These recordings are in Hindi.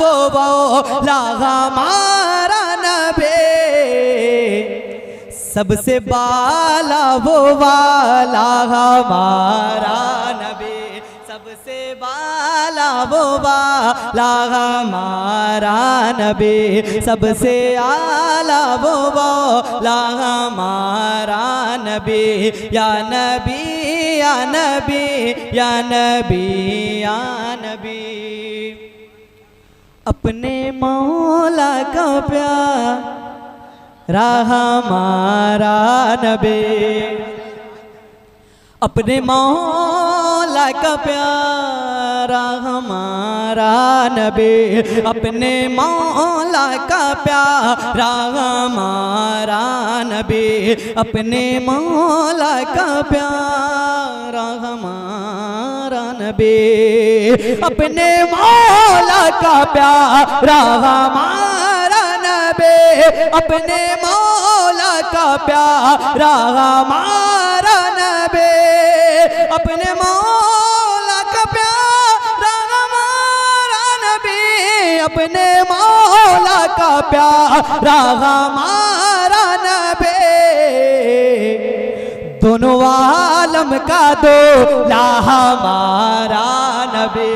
वो मौला हमारा नबी, सबसे बाला वो वाला हमारा नबी, सबसे बाला वो वाला हमारा नबी, सबसे आला वो वाला हमारा नबी। या नबी या नबी या नबी या नबी, अपने मौला का प्यारा हमारा नबी, अपने मौला का प्यारा हमारा नबी, अपने मौला का प्यारा हमारा नबी, अपने मौला का प्यारा हमारा नबी, अपने मौला का प्यारा हमारा नबी, अपने मौला का प्यारा हमारा नबी, अपने मौला का प्यारा हमारा नबी, अपने मौला का प्यारा हमारा नबी, दोनों आलम का दूल्हा हमारा नबी।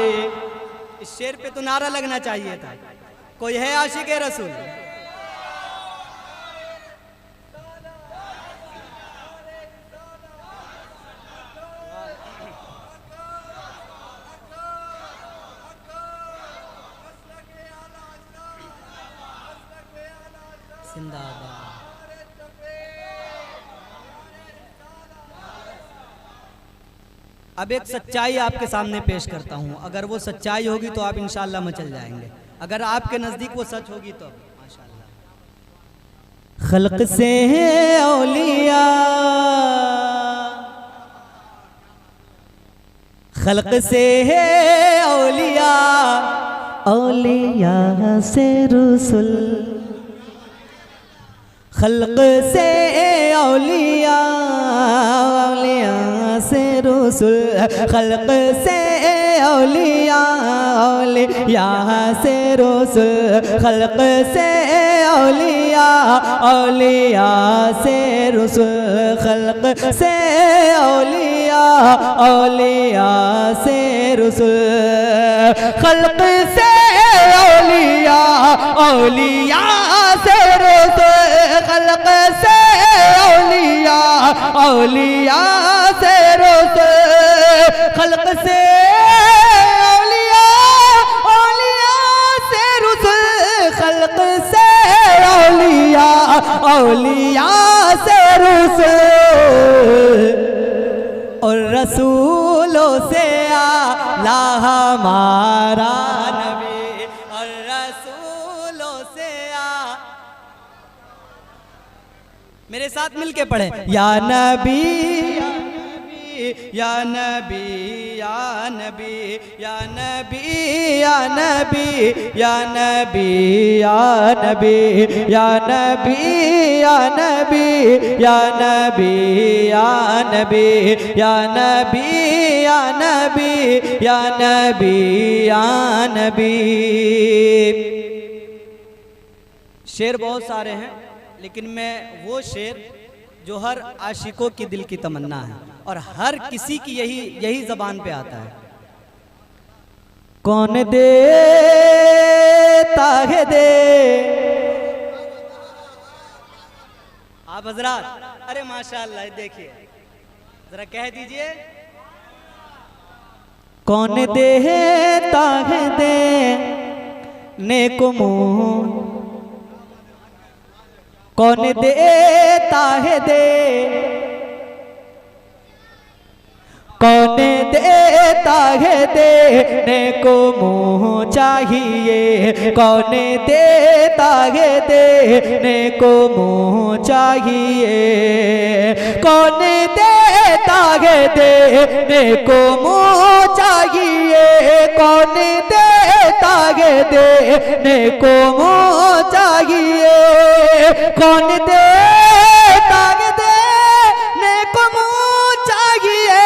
इस शेर पे तो नारा लगना चाहिए था। कोई है आशिक़ रसूल? जिंदाबाद। अब एक सच्चाई आपके सामने पेश करता हूँ, अगर वो सच्चाई होगी तो आप इंशाअल्लाह मचल जाएंगे, अगर आपके नज़दीक वो सच होगी तो माशाअल्लाह। खल्क से औलिया, खल्क से औलिया, औलिया से रसूल, खल्क से औलिया, औलिया से रसूल, खल्क से औलिया, औलिया से रसूल, खल्क से औलिया, औलिया से रसूल, खल्क से औलिया, औलिया से रसूल, खल्क से औलिया, औलिया से रसूल, खल्क से औलिया, औलिया से रसूल, खल्क से औलिया, औलिया से रसूल, खल्क से औलिया, औलिया से रसूल, और रसूलों से आला हमारा नबी, और रसूलों से मेरे साथ मिलके पढ़े। या नबी या नबी या नबी या नबी या नबी या नबी या नबी या नबी या नबी या नबी या नबी या नबी या नबी या नबी या नबी। शेर बहुत सारे हैं, लेकिन मैं वो शेर जो हर आशिकों की दिल की तमन्ना है और हर किसी की यही ज़बान पे आता है। कौन देता है दे आप हजरात, अरे माशाअल्लाह, देखिए जरा कह दीजिए, कौन देता है दे नेको मुँह, कौन देता है दे, कौन देता है देने को मुँह चाहिए, कौन देता है देने को मुँह चाहिए, कौन देता है देने को मुँह चाहिए, कौन देता है देने को मुँह चाहिए, कौन देता है देने को मुँह चाहिए,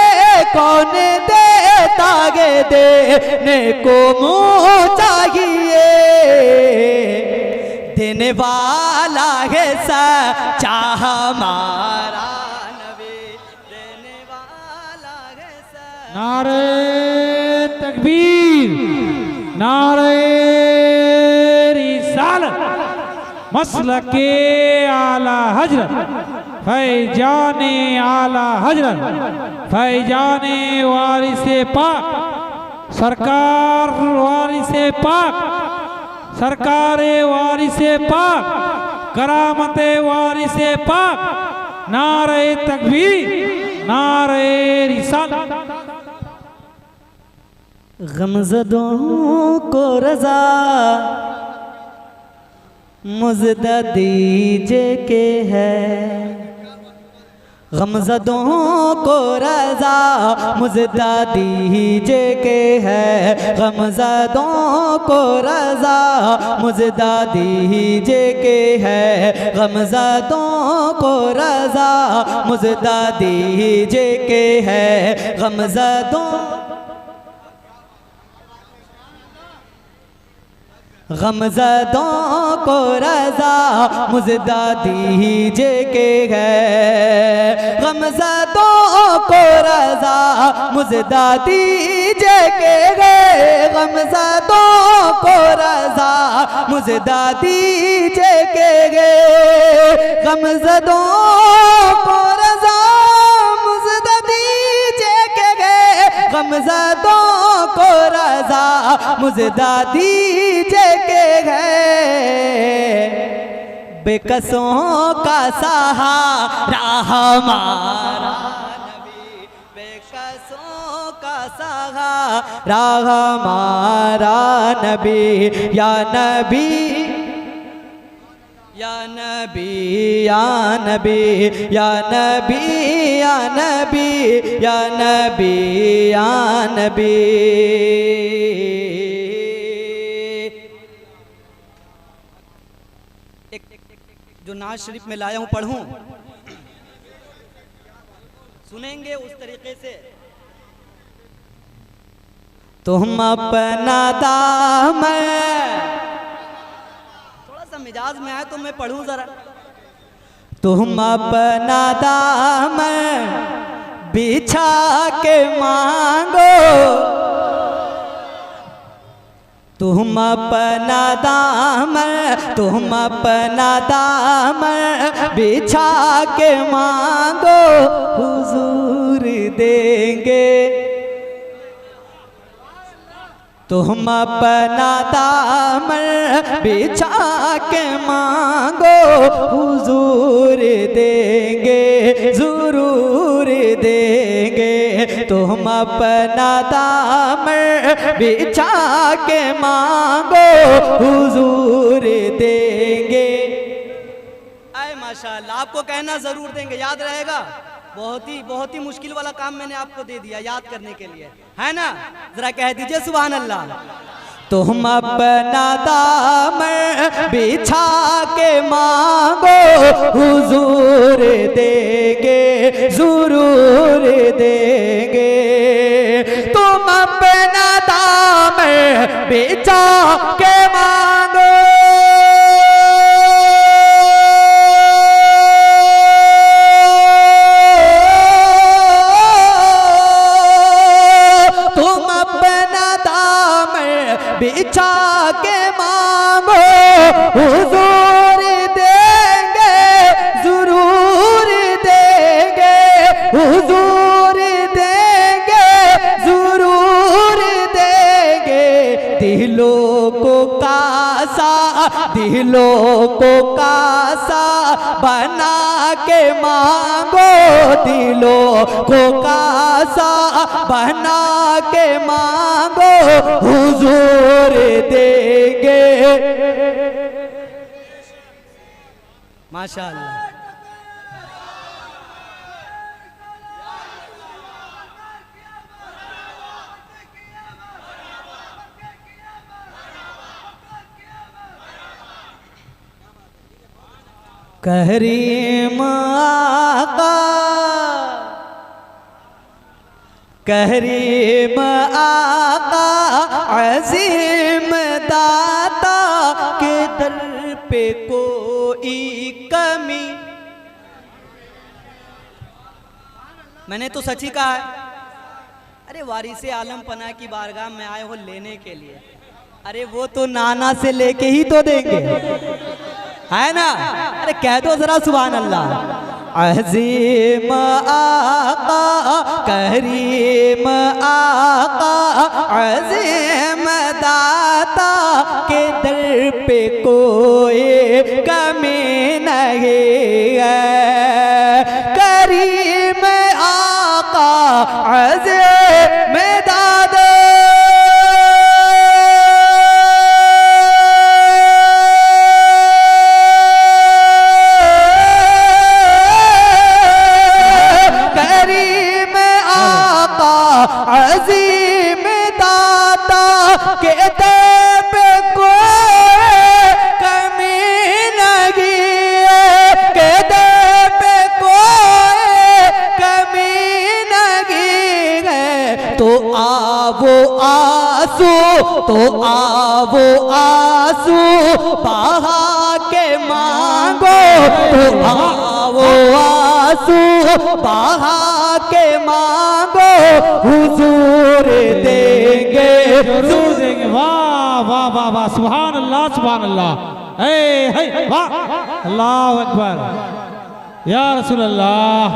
कौन देता है देने को मुँह चाहिए, देने वाला है सच्चा हमारा नबी, देने वाला है सच्चा। नारे तकबीर, नारे रिसालत, मसलके आला हजरत फैजाने आला हजरत फैजाने वारिसे पाक, सरकार वारिसे पाक, सरकारे वारिसे पाक, करामते वारिसे पाक, नारे तकबीर, नारे रिसालत। गमज़दों को रज़ा मुज़दा दीजे के है, गमज़दों को रज़ा मुज़दा दीजे के है, गमज़दों को रज़ा मुज़दा दीजे के है, गमज़दों को रज़ा मुज़दा दीजे के है, गमज़दों गमज़दों को रज़ा मुज़दा दीजे के है, गमज़दों को रज़ा मुज़दा दीजे के है, गमज़दों को रज़ा मुज़दा दीजे के है, गमज़दों को रज़ा मुज़दा दीजे के है, गमज़दों को रज़ा मुज़दा दीजे के है। बेकसों का सहारा हमारा नबी, बेकसों का सहारा हमारा नबी, या नबी या नबी या नबी या नबी या नबी या नबी या नबी। जो नाज शरीफ में लाया हूं पढ़ूं, सुनेंगे उस तरीके से। तुम अपना दामन, थोड़ा सा मिजाज में आए तो मैं पढ़ूं जरा। तुम अपना दामन बिछा के मांगो, तुम अपना दामन, तुम अपना दामन बिछा के मांगो, हुजूर देंगे। तुम अपना दामन बिछा के मांगो, हुजूर देंगे, ज़रूर देंगे। तुम अपना दामन बिछा के मांगो, हुजूर देंगे। आए माशाअल्लाह, आपको कहना ज़रूर देंगे, याद रहेगा। बहुत ही मुश्किल वाला काम मैंने आपको दे दिया याद करने के लिए, है ना? जरा कह दीजिए सुभान अल्लाह। तुम अपना दामन बिछा के मांगो, हुजूर देंगे, ज़रूर देंगे। तुम अपना दामन बिछा के मांगो, बिछा के मांगो, हुजूर देंगे, ज़रूर देंगे, हुजूर देंगे, ज़रूर देंगे। दिलों को कासा, दिलों को कासा बना के मांगो, दिलों को कासा बना के मांगो, हुजूर देंगे। माशाअल्लाह। करीम आका, करीम आका, अजीम दाता के दर पे कोई कमी। मैंने तो सच ही कहा है। अरे वारिसे आलम पना की बारगाह में आए हो लेने के लिए, अरे वो तो नाना से लेके ही तो देंगे, है ना। अरे कह दो जरा सुभान अल्लाह। अज़ीम आका करीम आका अज़ीम दाता के दर पे कोई कमी नहीं है। करीम आका अज़ीम दाता अज़ीम दाता के दर पे कोई कमी नहीं है। के दर पे कोई कमी नहीं है। तो आवो आंसू, तो आवो आंसू बहा के मांगो। तो आवो आंसू बहा के मांगो, हुजूर देंगे, जरूर देंगे। वाह वाह वाह वाह, सुभान अल्लाह सुभान अल्लाह। हे वाह, अल्लाह अकबर या रसूल अल्लाह।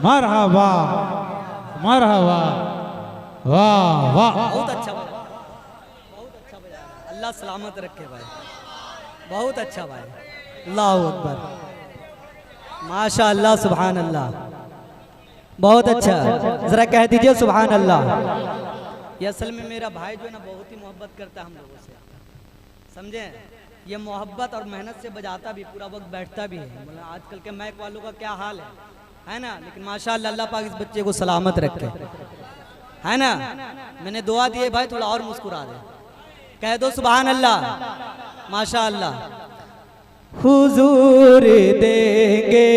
मरहबा मरहबा, वाह वाह। बहुत अच्छा बजा, बहुत अच्छा बजा। अल्लाह सलामत रखे भाई, बहुत अच्छा भाई। अल्लाह अकबर, माशा अल्लाह सुभान अल्लाह, बहुत अच्छा। जरा कह दीजिए सुभान अल्लाह। ये असल में मेरा भाई जो है ना बहुत ही मोहब्बत करता है हम लोगों से, समझे। ये मोहब्बत और मेहनत से बजाता भी, पूरा वक्त बैठता भी है। मतलब आजकल के मैक वालों का क्या हाल है ना। लेकिन माशाअल्लाह अल्लाह पाक इस बच्चे को सलामत रखे, है ना। मैंने दुआ दी है भाई, थोड़ा और मुस्कुरा दे, कह दो सुभान अल्लाह, माशाअल्लाह। हुजूर देंगे,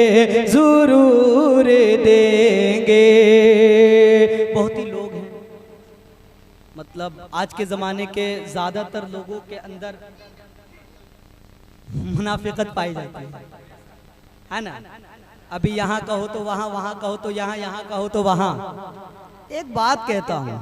जरूर देंगे। बहुत ही लोग हैं, मतलब आज के ज़माने के ज़्यादातर लोगों के अंदर मुनाफिकत पाई जाती है ना। अभी यहाँ कहो तो वहाँ, वहाँ कहो तो यहाँ, यहाँ कहो तो वहाँ। एक बात कहता हूँ,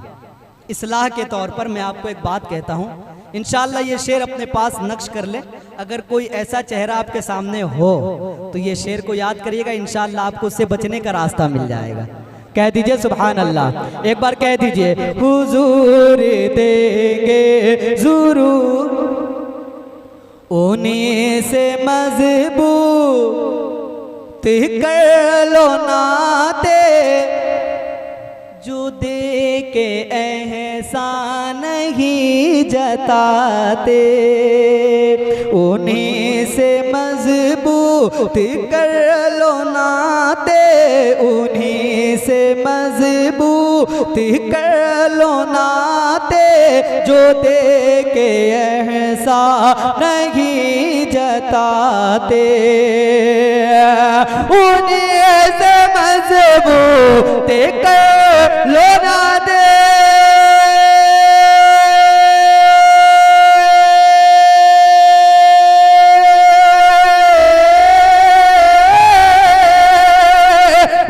इस्लाह के तौर पर मैं आपको एक बात कहता हूँ। इंशाअल्लाह ये शेर अपने पास नक्श कर ले। अगर कोई ऐसा चेहरा आपके सामने हो तो ये शेर को याद करिएगा, इंशाअल्लाह आपको उससे बचने का रास्ता मिल जाएगा। कह दीजिए सुभान अल्लाह, एक बार कह दीजिए। हुजूर देंगे जरूर, उन्हीं से मजबूत कर लो नाते, जो दे के एहसान ही जताते। उन्हीं से मजबूत कर लो नाते, उन्हीं से मजबूत कर लो नाते, जो दे के एहसान नहीं जताते। उन्हीं से मजबूत कर लो नाते,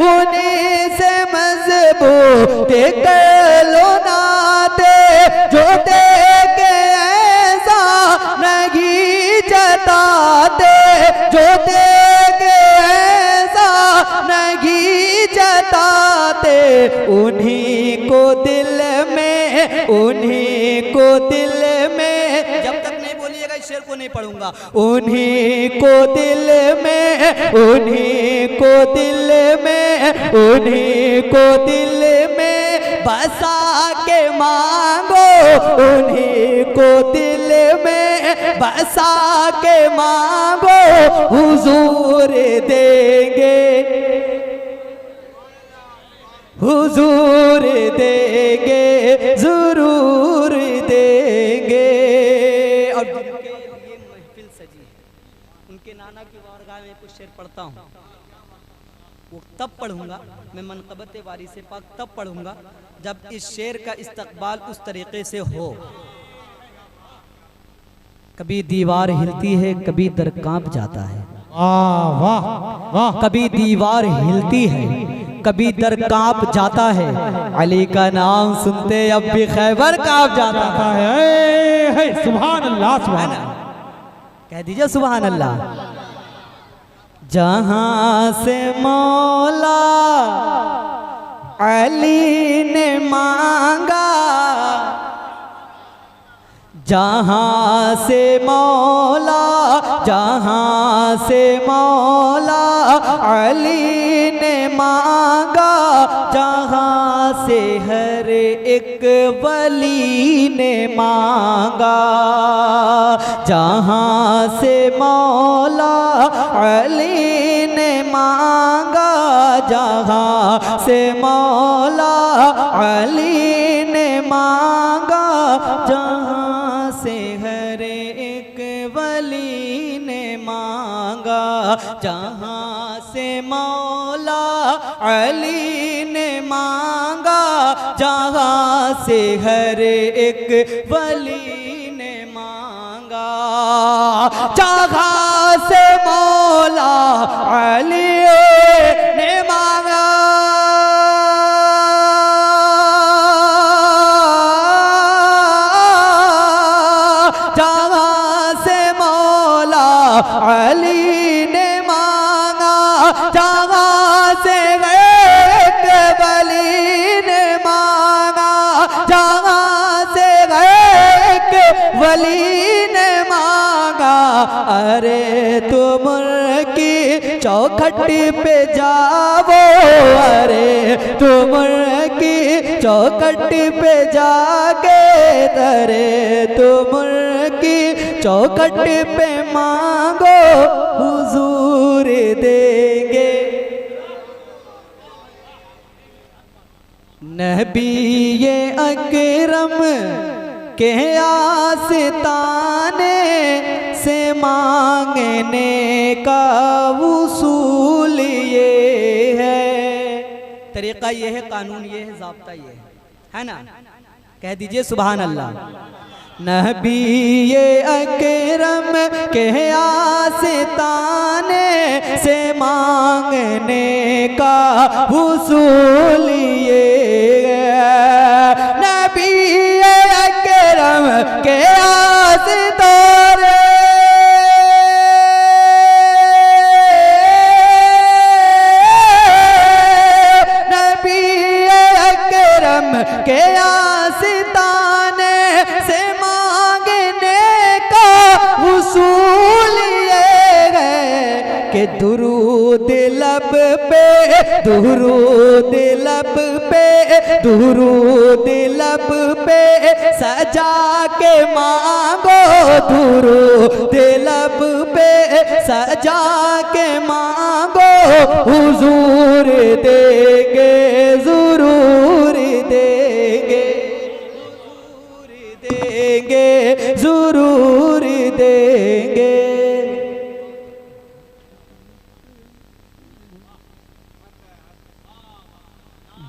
उन्हीं से मजबूत कर लो नाते, जो दे के ऐसा नहीं जताते, जो दे के ऐसा नहीं जताते। उन्हीं को दिल में, उन्हीं को दिल में, जब तक नहीं बोलिएगा इस शेर को नहीं पढ़ूंगा। उन्हीं को दिल में, उन्हीं को दिल में, उन्हीं को दिल में बसा के मांगो, उन्हीं को दिल में बसा के मांगो, हुजूर देंगे, हुजूर देंगे, जरूर देंगे। और जिनके लिए महफिल सजी है, उनके नाना की बारगाह में कुछ शेर पढ़ता हूँ। वो तब पढ़ूंगा मैं मनक़बत वारिसे पाक, तब पढ़ूंगा जब इस शेर का इस्तक़बाल उस तरीक़े से हो। कभी दीवार हिलती है, कभी दर कांप जाता है। वाह वाह वाह। कभी दीवार हिलती है, कभी दर कांप जाता है। अली का नाम सुनते अब भी खैबर कांप जाता है। है सुभान अल्लाह सुभान अल्लाह। कह दीजिए सुभान अल्लाह। जहां से मौला अली ने मांगा, जहां से मौला, जहां से मौला अली ने मांगा, जहां से हर एक वली ने मांगा, जहां से मौला अली ने मांगा, जहां से मौला अली ने मांगा, जहां से हर एक वली ने मांगा, जहां से मौला अली ने मांगा, जहां से हर एक वली ने मांगा, जहां से मौला अली ने मांगा, जहां से मौला अली ने मांगा, जहां से एक वली ने मांगा, जहां से एक वली ने मांगा। अरे तुम की चौखट पे जाओ, अरे तुम की चौखट पे जाके, अरे तुम की चौखट पे मांगो हुजूर देंगे। नबी ये अकरम के आस्ताने से मांगने का उसूल ये है। तरीका ये है, कानून ये है, ज़ाब्ता ये है ना। कह दीजिए सुभान अल्लाह। नबी ये अकरम के आस्ताने से मांगने का उसूल ये है। नबी ये अकरम के आस्ताने, नबी ये अकरम के आस्ताने से उसूल ये है कि दुरूद लब पे, दुरूद लब पे, दुरूद लब पे सजा के मांगो, दुरूद लब पे सजा के मांगो, हुजूर देंगे, जरूर देंगे, देंगे, जरूर देंगे।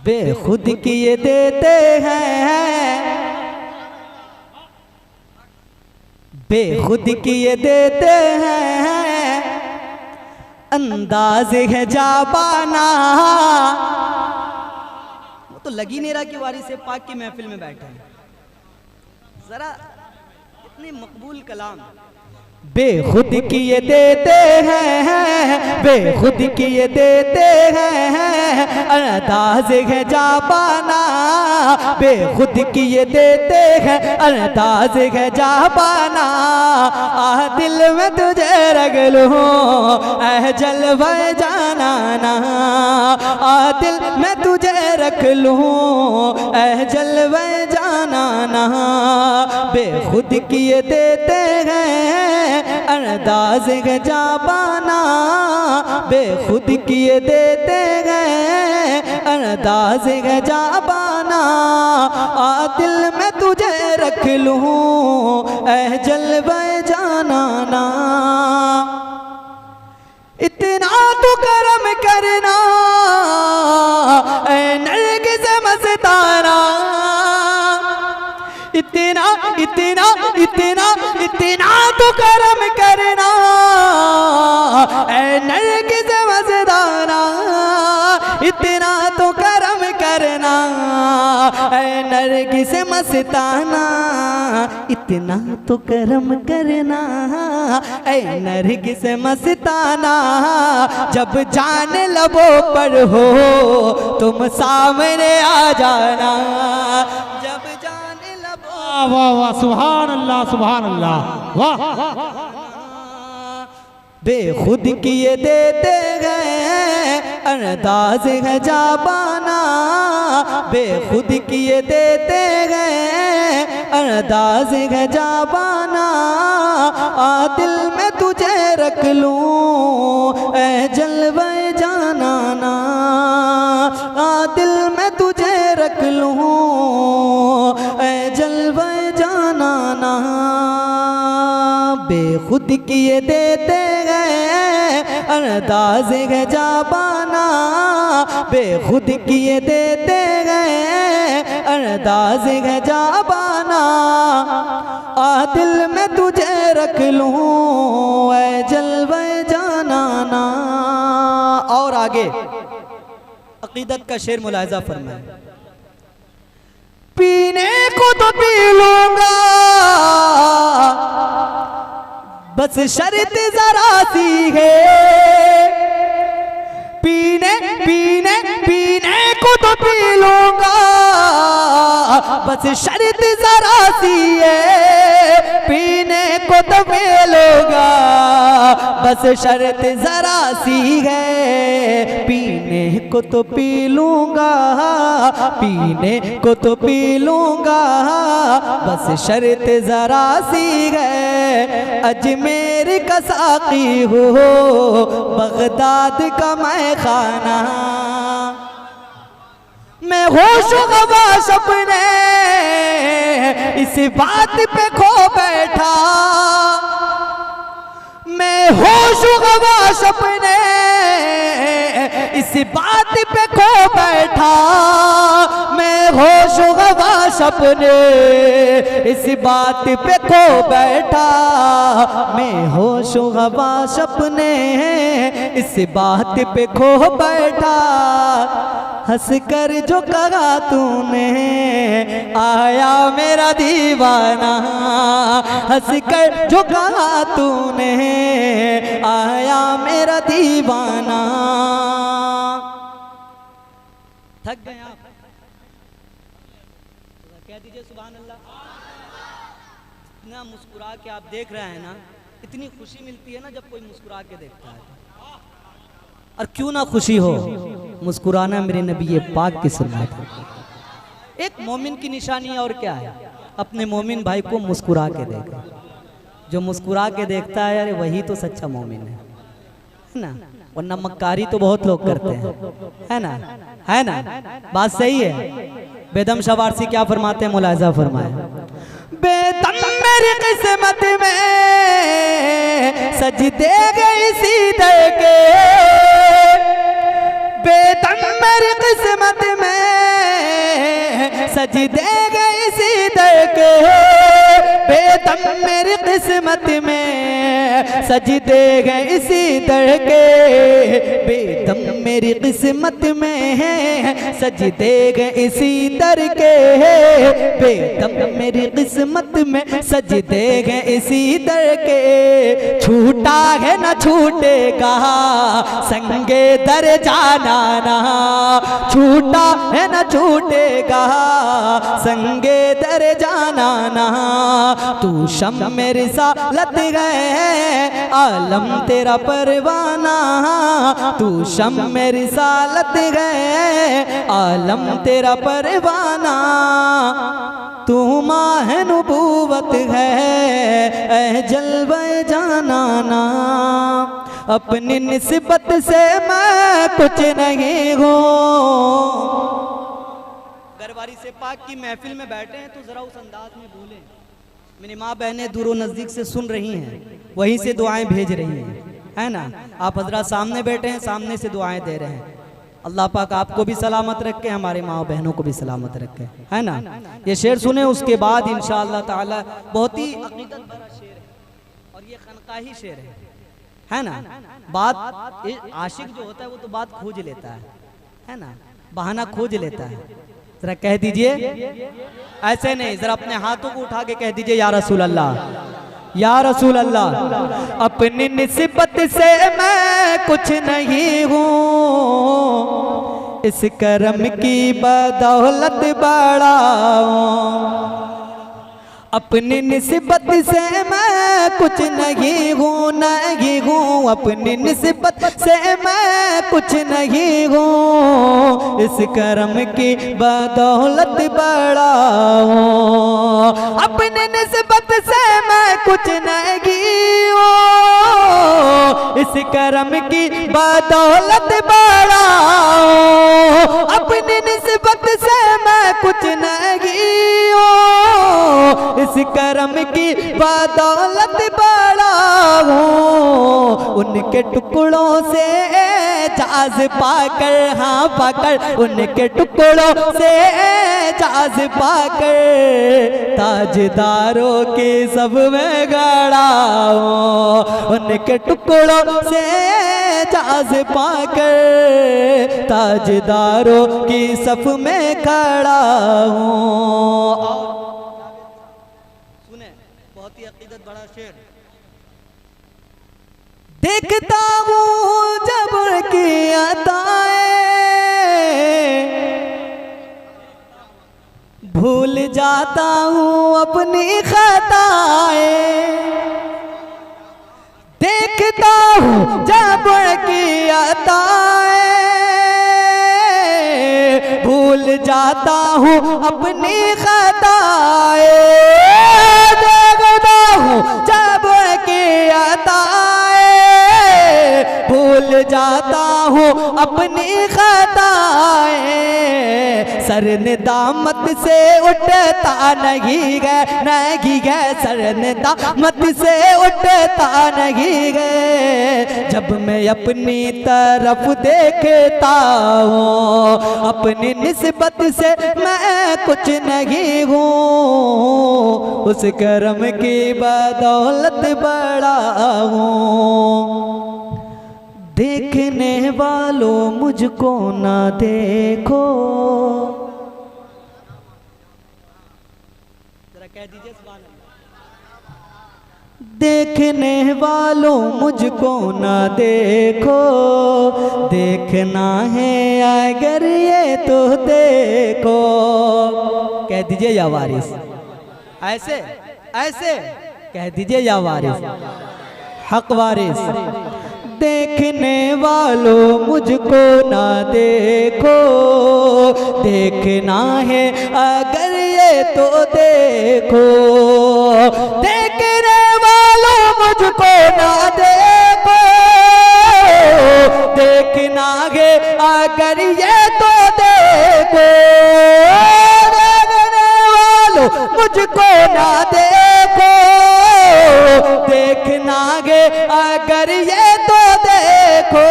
बेखुद किए देते हैं, बेखुद किए देते हैं, अंदाज है जाबाना। वो तो लगी नहीं रहा कि वारी से पाक की महफिल में बैठे हैं। जरा इतनी मकबूल कलाम। बेखुद किए देते हैं, बेखुद किए देते हैं, अंदाज है जाबाना, बेखुद किए देते हैं, अंदाज है जाबाना। आह दिल में तुझे रख लूं ऐ जलवे जाना ना, आह दिल में तुझे रख लूं ऐ जलवे जाना ना। बेखुद किए देते हैं, अंदाज है जाबाना, बेखुद किए देते हैं, अंदाज है जाबाना। आ दिल में तुझे रख लूं ऐ जलवे जाना ना। इतना तो करम करना ऐ नरगिस मस्ताना, इतना इतना इतना इतना तो करम करना ऐ नरगिस मस्ताना, इतना तो करम करना ऐ नरगिस मस्ताना, इतना तो करम करना ऐ नरगिस मस्ताना। जब जान लबों पर हो तुम सामने आ जाना, जब जान लबों। वाह वाह वाह, सुभान अल्लाह सुभान अल्लाह, वाह। बेखुद किए देते गए अंदाज है जाबाना, बेखुद किए देते गए अंदाज है जाबाना। आ दिल में तुझे रख लूं ऐ जलवे जानाना, आ दिल में तुझे रख लूं ऐ जलवे जानाना। बेखुद किए देते गए अंदाज है जाबाना, बेखुद किए देते गए अंदाज है जाबाना। आ दिल में तुझे रख लूं ऐ जलवे जानाना। और आगे अकीदत का शेर मुलाहिजा फरमाए। पीने को तो पी लूंगा बस शर्त जरा सी है, पीने पीने पीने को तो पी लूंगा बस शर्त जरा सी है, पीने को तो पी लूंगा बस शर्त जरा सी है, पीने को तो पी लूंगा, पीने को तो पी लूंगा बस शर्त जरा सी है। अजमेर का साकी हो बगदाद का मैं खाना, मैं होश ख्वास अपने इस बात पे खो बैठा, मैं होश ख्वास अपने इस बात पे खो बैठा, मैं होश ख्वास अपने इस बात पे खो बैठा, मैं होश ख्वास अपने इस बात पे खो बैठा। हंस कर जो कहा तूने आया मेरा दीवाना, हंस कर जो कहा तूने आया मेरा दीवाना। थक गए आप? कह दीजिए सुभान अल्लाह। इतना मुस्कुरा के आप देख रहे हैं ना, इतनी खुशी मिलती है ना जब कोई मुस्कुरा के देखता है। और क्यों ना खुशी हो, मुस्कुराना मेरे नबी पाक की सुन्नत है। एक मोमिन की निशानी और क्या है? अपने मोमिन भाई को मुस्कुरा के देखा। जो मुस्कुरा के देखता है, अरे वही तो सच्चा मोमिन है ना। वरना मक्कारी तो बहुत लोग करते हैं, है ना, है ना। बात सही है। बेदम शवारसी क्या फरमाते हैं, मुलाहिजा फरमाए। बेदम मेरी किस्मत में सजदे गई सीधे के, बेदम मेरी किस्मत में सजदे गई सीधे के, बेदम मेरी किस्मत में सजदे गए इसी दर के, बेदम मेरी किस्मत में सजदे गए इसी दर के, बेदम मेरी किस्मत में सजदे गए इसी दर के। छूटा है न छूटेगा संगे दर जाना ना, छूटा है न छूटेगा संगे दर जाना ना। तू शम मेरे सालत गए आलम तेरा परवाना, तू शम मेरी सालत गए आलम तेरा परवाना। तू माह नबूवत है ऐ जलवे जाना ना, अपनी निस्बत से मैं कुछ नहीं हूँ। गरवारी से पाक की महफिल में बैठे हैं तो जरा उस अंदाज में बोलें। मेरी माँ बहनें दूर नज़दीक से सुन रही हैं, वहीं से दुआएं भेज रही हैं, है ना। आप हजरत सामने बैठे हैं, सामने से दुआएं दे रहे हैं। अल्लाह पाक आपको भी सलामत रखे, हमारे माँ बहनों को भी सलामत रखे, है ना। ये शेर सुने, उसके बाद इंशाअल्लाह ताला बहुत ही अकीदत भरा शेर है। ये खनकाही शेर है ना। बात आशिक जो होता है वो तो बात खोज लेता है ना, बहाना खोज लेता है। जरा कह दीजिए, ऐसे नहीं, जरा अपने हाथों को उठा के कह दीजिए या रसूल अल्लाह, या रसूल अल्लाह। अपनी निस्बत से मैं कुछ नहीं हूँ, इस करम की बदौलत बड़ा हूँ। अपनी निस्बत से मैं कुछ नहीं हूँ, नहीं हूँ। अपनी निस्बत से मैं कुछ नहीं हूँ, इस करम की बदौलत बड़ा हूँ। अपनी निस्बत से मैं कुछ नहीं हूँ, इस करम की बदौलत बड़ा हूँ। अपनी निस्बत से मैं कुछ नहीं हूँ, इस करम की बदौलत बड़ा हूँ। उनके टुकड़ों से जाज पाकर, हाँ पाकर, उनके टुकड़ों से जाज पाकर ताजदारों की सब में गड़ा हूँ। उनके टुकड़ों से जाज पाकर ताजदारों की सब में खड़ा हूँ। बहुत ही अकीदत बड़ा शेर। देखता हूँ जब की अताएं, भूल जाता हूँ अपनी खताएं। देखता हूँ जब की अताएं, भूल जाता हूँ अपनी खताएं। जब की अताएं, भूल जाता हूँ अपनी खताएं। सर निदामत से उठता नहीं गए, नहीं गए, सर निदामत से उठता नहीं गए। जब मैं अपनी तरफ देखता हूँ, अपनी निस्बत से मैं कुछ नहीं हूँ, उस करम की बदौलत बड़ा हूँ। देखने वालों मुझको ना देखो, जरा कह दीजिए सुभान अल्लाह। देखने वालों मुझको ना देखो, देखना है अगर ये तो देखो। कह दीजिए या वारिस, ऐसे ऐसे कह दीजिए या वारिस, हक वारिस। देखने वालों मुझको ना देखो, देखना है अगर ये तो देखो। देखने वालों मुझको ना देखो, देखना है अगर ये तो देखो। देखने वालों मुझको ना देखो, देखना है अगर ये तो देखो।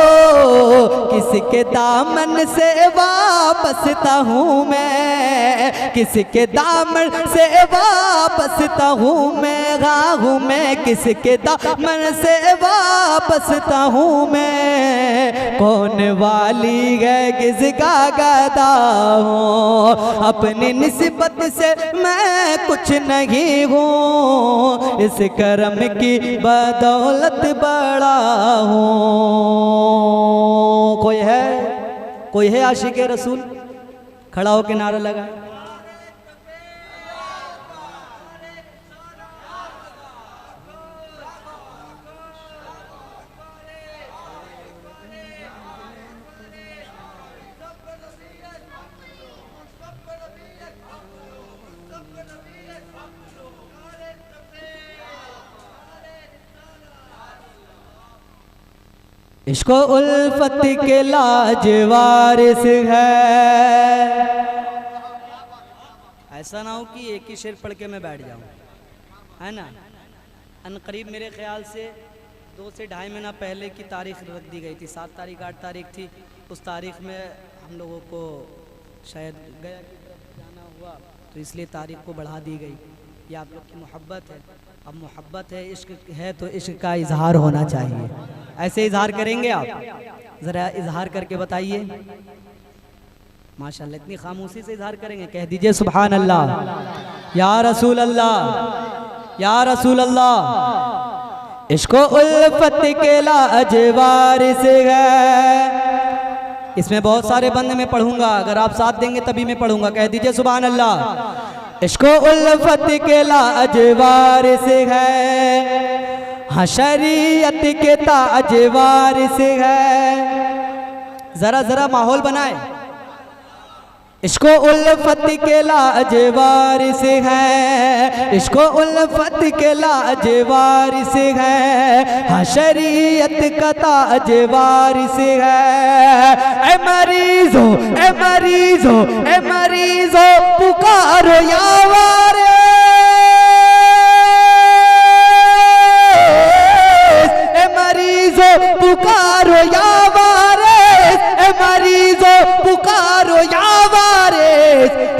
किसके दामन से वापसता हूँ मैं, किसके दामन से वापसता हूँ मैं, हूँ मैं, किसके दामन से वापसता हूँ मैं। कौन वाली है किसका गदा हूँ, अपनी निस्बत से मैं कुछ नहीं हूँ, इस करम की बदौलत बड़ा हूँ। कोई है आशिक रसूल? खड़ा होकर नारा लगा। इश्को उल्फत के लाज वारिस है। ऐसा ना हो कि एक ही शेर पढ़ के मैं बैठ जाऊं, है ना। अनकरीब मेरे ख्याल से 2 से ढाई महीना पहले की तारीख रख दी गई थी, 7 तारीख 8 तारीख थी। उस तारीख में हम लोगों को शायद गया की तरफ जाना हुआ, तो इसलिए तारीख को बढ़ा दी गई। ये आप लोग की मोहब्बत है। अब मोहब्बत है, इश्क है, तो इश्क का इजहार होना चाहिए। ऐसे इजहार करेंगे आप? ज़रा इजहार करके बताइए। माशाल्लाह, इतनी खामोशी से इजहार करेंगे। कह दीजिए सुभान अल्लाह, या रसूल अल्लाह, या रसूल अल्लाह। इश्को उल्फत के लाजवार से है। इसमें बहुत सारे बंद में पढ़ूंगा, अगर आप साथ देंगे तभी मैं पढ़ूंगा। कह दीजिए सुभान अल्लाह। इश्को उल्फत के लाजवार से है, हाँ शरीयत के ताजवार से है। जरा जरा माहौल बनाए। इश्को उल्फत के लाजवार से है, इश्को उल्फत के लाजवार से है, हाँ शरीयत का ताजवार से है। ए मरीजो, ए मरीजो, ए मरीजो पुकारो या वारे, ए मरीजो पुकारो या वारे, ए मरीजो पुकारो या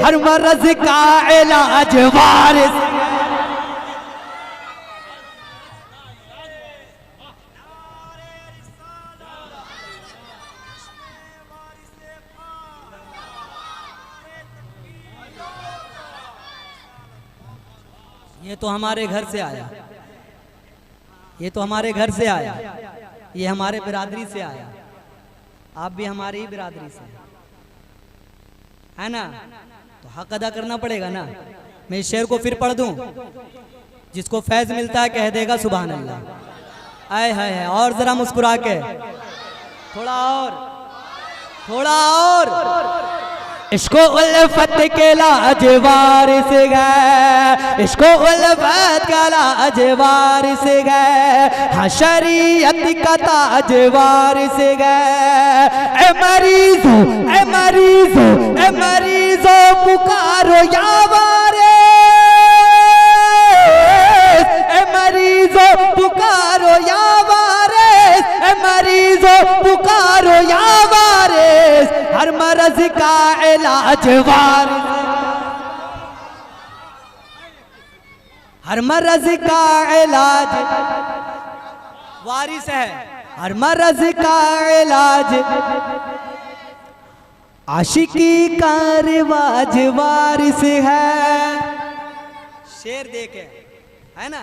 हर मर्ज का इलाज वारिस। ये तो हमारे घर से आया, ये तो हमारे घर से आया, ये हमारे बिरादरी से आया। आप भी हमारी ही बिरादरी से है ना, तो हक अदा करना पड़ेगा ना। मैं इस शेर को फिर पढ़ दूं, जिसको फैज मिलता है कह देगा सुभान अल्लाह। आए हाय हाय, और जरा मुस्कुरा के, थोड़ा और, थोड़ा और। इसको उल्फत के लाजवार से गए, इसको उल्फत का लाजवार से गए, हाँ शरीयत का ताजवार से गए। ए मरीजो, ए मरीजो, ए मरीजो पुकारो या वारे, ए मरीजो पुकारो या वारे, ए मरीजो पुकारो या वारे, हर मर्ज का इलाज वारिस, हर मर्ज का इलाज वारिस है, हर मर्ज का इलाज। आशिकी का रिवाज वारिस है। शेर देखे है ना,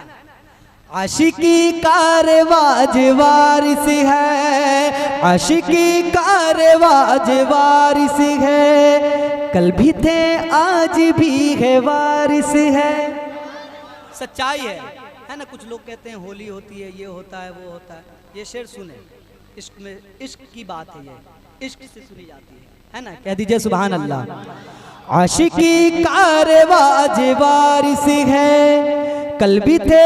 आशिकी का रिवाज वारिस है, आशिकी का रिवाज वारिस है। कल भी थे आज भी है वारिस है। सच्चाई है ना। कुछ लोग कहते हैं होली होती है, ये होता है, वो होता है। ये शेर सुने, इश्क में, इश्क की बात है, ये इश्क से सुनी जाती है ना। कह दीजिए सुभान अल्लाह। आशिकी का रिवाज वारिस है, कल भी थे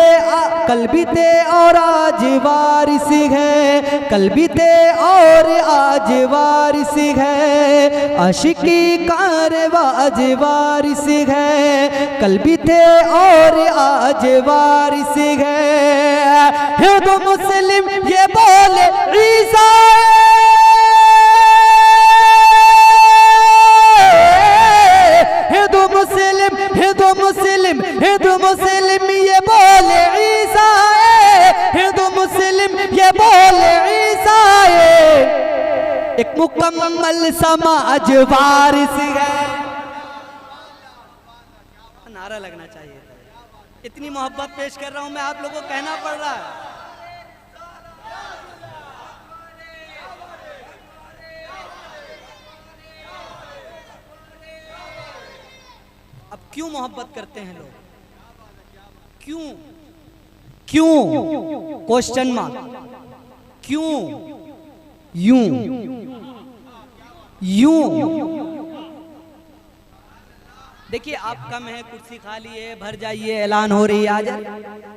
और आज वारिस है, कल भी थे और आज वारिस है। आशिकी का रिवाज वारिस है, कल भी थे और आज वारिस है। हिंदू मुस्लिम ये बोले ईसा, हिंदू मुस्लिम, हिंदू मुस्लिम, हिंदू मुस्लिम ये बोले ईसा, हिंदू मुस्लिम ये बोले ईसा। एक मुकम्मल समाज वारिस है। नारा लगना चाहिए। इतनी मोहब्बत पेश कर रहा हूं मैं, आप लोगों को कहना पड़ रहा है। अब क्यों मोहब्बत करते हैं लोग? क्यों? क्यों? Question mark. क्यों? यूं यूं। देखिए, आप कम है, कुर्सी खाली है, भर जाइए, ऐलान हो रही है। आज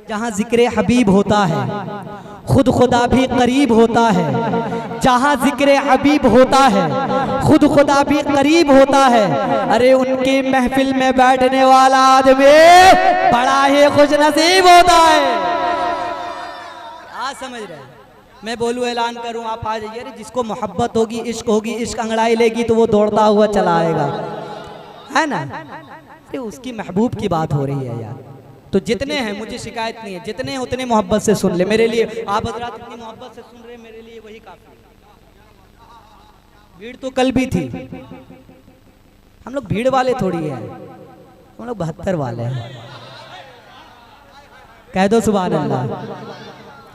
जहाँ जिक्र हबीब होता है, खुद खुदा भी करीब होता है। जहाँ जिक्र हबीब होता है, खुद खुदा भी करीब होता है। अरे उनकी महफिल में बैठने वाला आदमी बड़ा ही खुश नसीब होता है। आप समझ रहे हैं? मैं बोलूँ, ऐलान करूँ, आप आ जाइए। अरे जिसको मोहब्बत होगी, इश्क होगी, इश्क अंगड़ाई लेगी तो वो दौड़ता हुआ चला आएगा, है ना। अरे उसकी महबूब की बात हो रही है यार, तो जितने हैं मुझे शिकायत नहीं है, जितने हैं उतने मोहब्बत से सुन ले। मेरे लिए आप हजरात इतनी मोहब्बत से सुन रहे हैं, मेरे लिए वही काफी है। भीड़ तो कल भी थी, हम लोग भीड़ वाले थोड़ी है, हम लोग 72 वाले हैं। कह दो सुभान अल्लाह।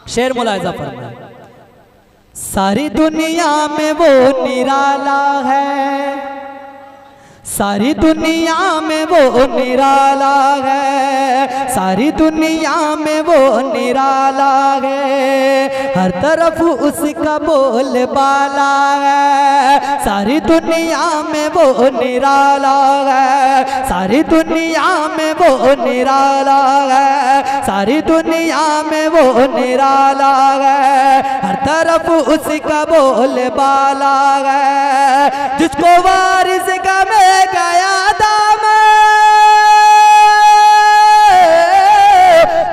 शेर मुलाहिजा फरमाए, सारी दुनिया में वो निराला है, सारी दुनिया में वो निराला है, सारी दुनिया में वो निराला है, हर तरफ उसका बोलबाला है। सारी दुनिया में वो निराला है, सारी दुनिया में वो निराला है, सारी दुनिया में वो निराला है, हर तरफ उसका बोलबाला है। जिसको वारिस का में गया दाम,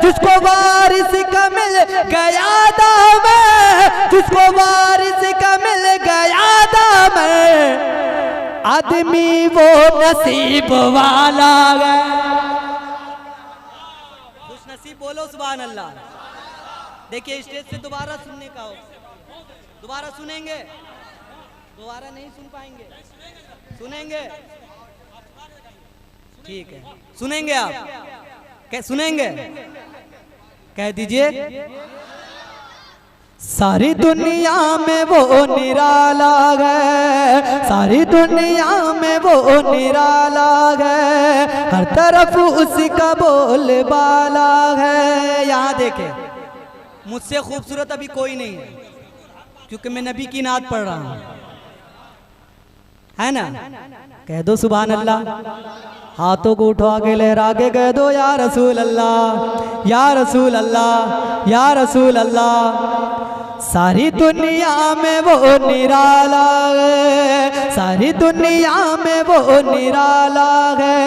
जिसको वारिस का मिल गया दाम, जिसको वारिस का मिल गया दाम, आदमी वो नसीब वाला है। खुश नसीब बोलो सुभान अल्लाह। देखिए स्टेज से दोबारा सुनने का हो, दोबारा सुनेंगे, दोबारा नहीं सुन पाएंगे, सुनेंगे, ठीक है सुनेंगे। आप क्या सुनेंगे? कह दीजिए, सारी दुनिया में वो निराला है, सारी दुनिया में वो निराला है, हर तरफ उसका बोलबाला है। यहाँ देखे, मुझसे खूबसूरत अभी कोई नहीं है, क्योंकि मैं नबी की नात पढ़ रहा हूँ, है ना? कह दो सुभान अल्लाह। हाथों को उठा के लहरा के कह दो या रसूल अल्लाह, या रसूल अल्लाह, या रसूल अल्लाह। सारी दुनिया में वो निराला है, सारी दुनिया में वो निराला है,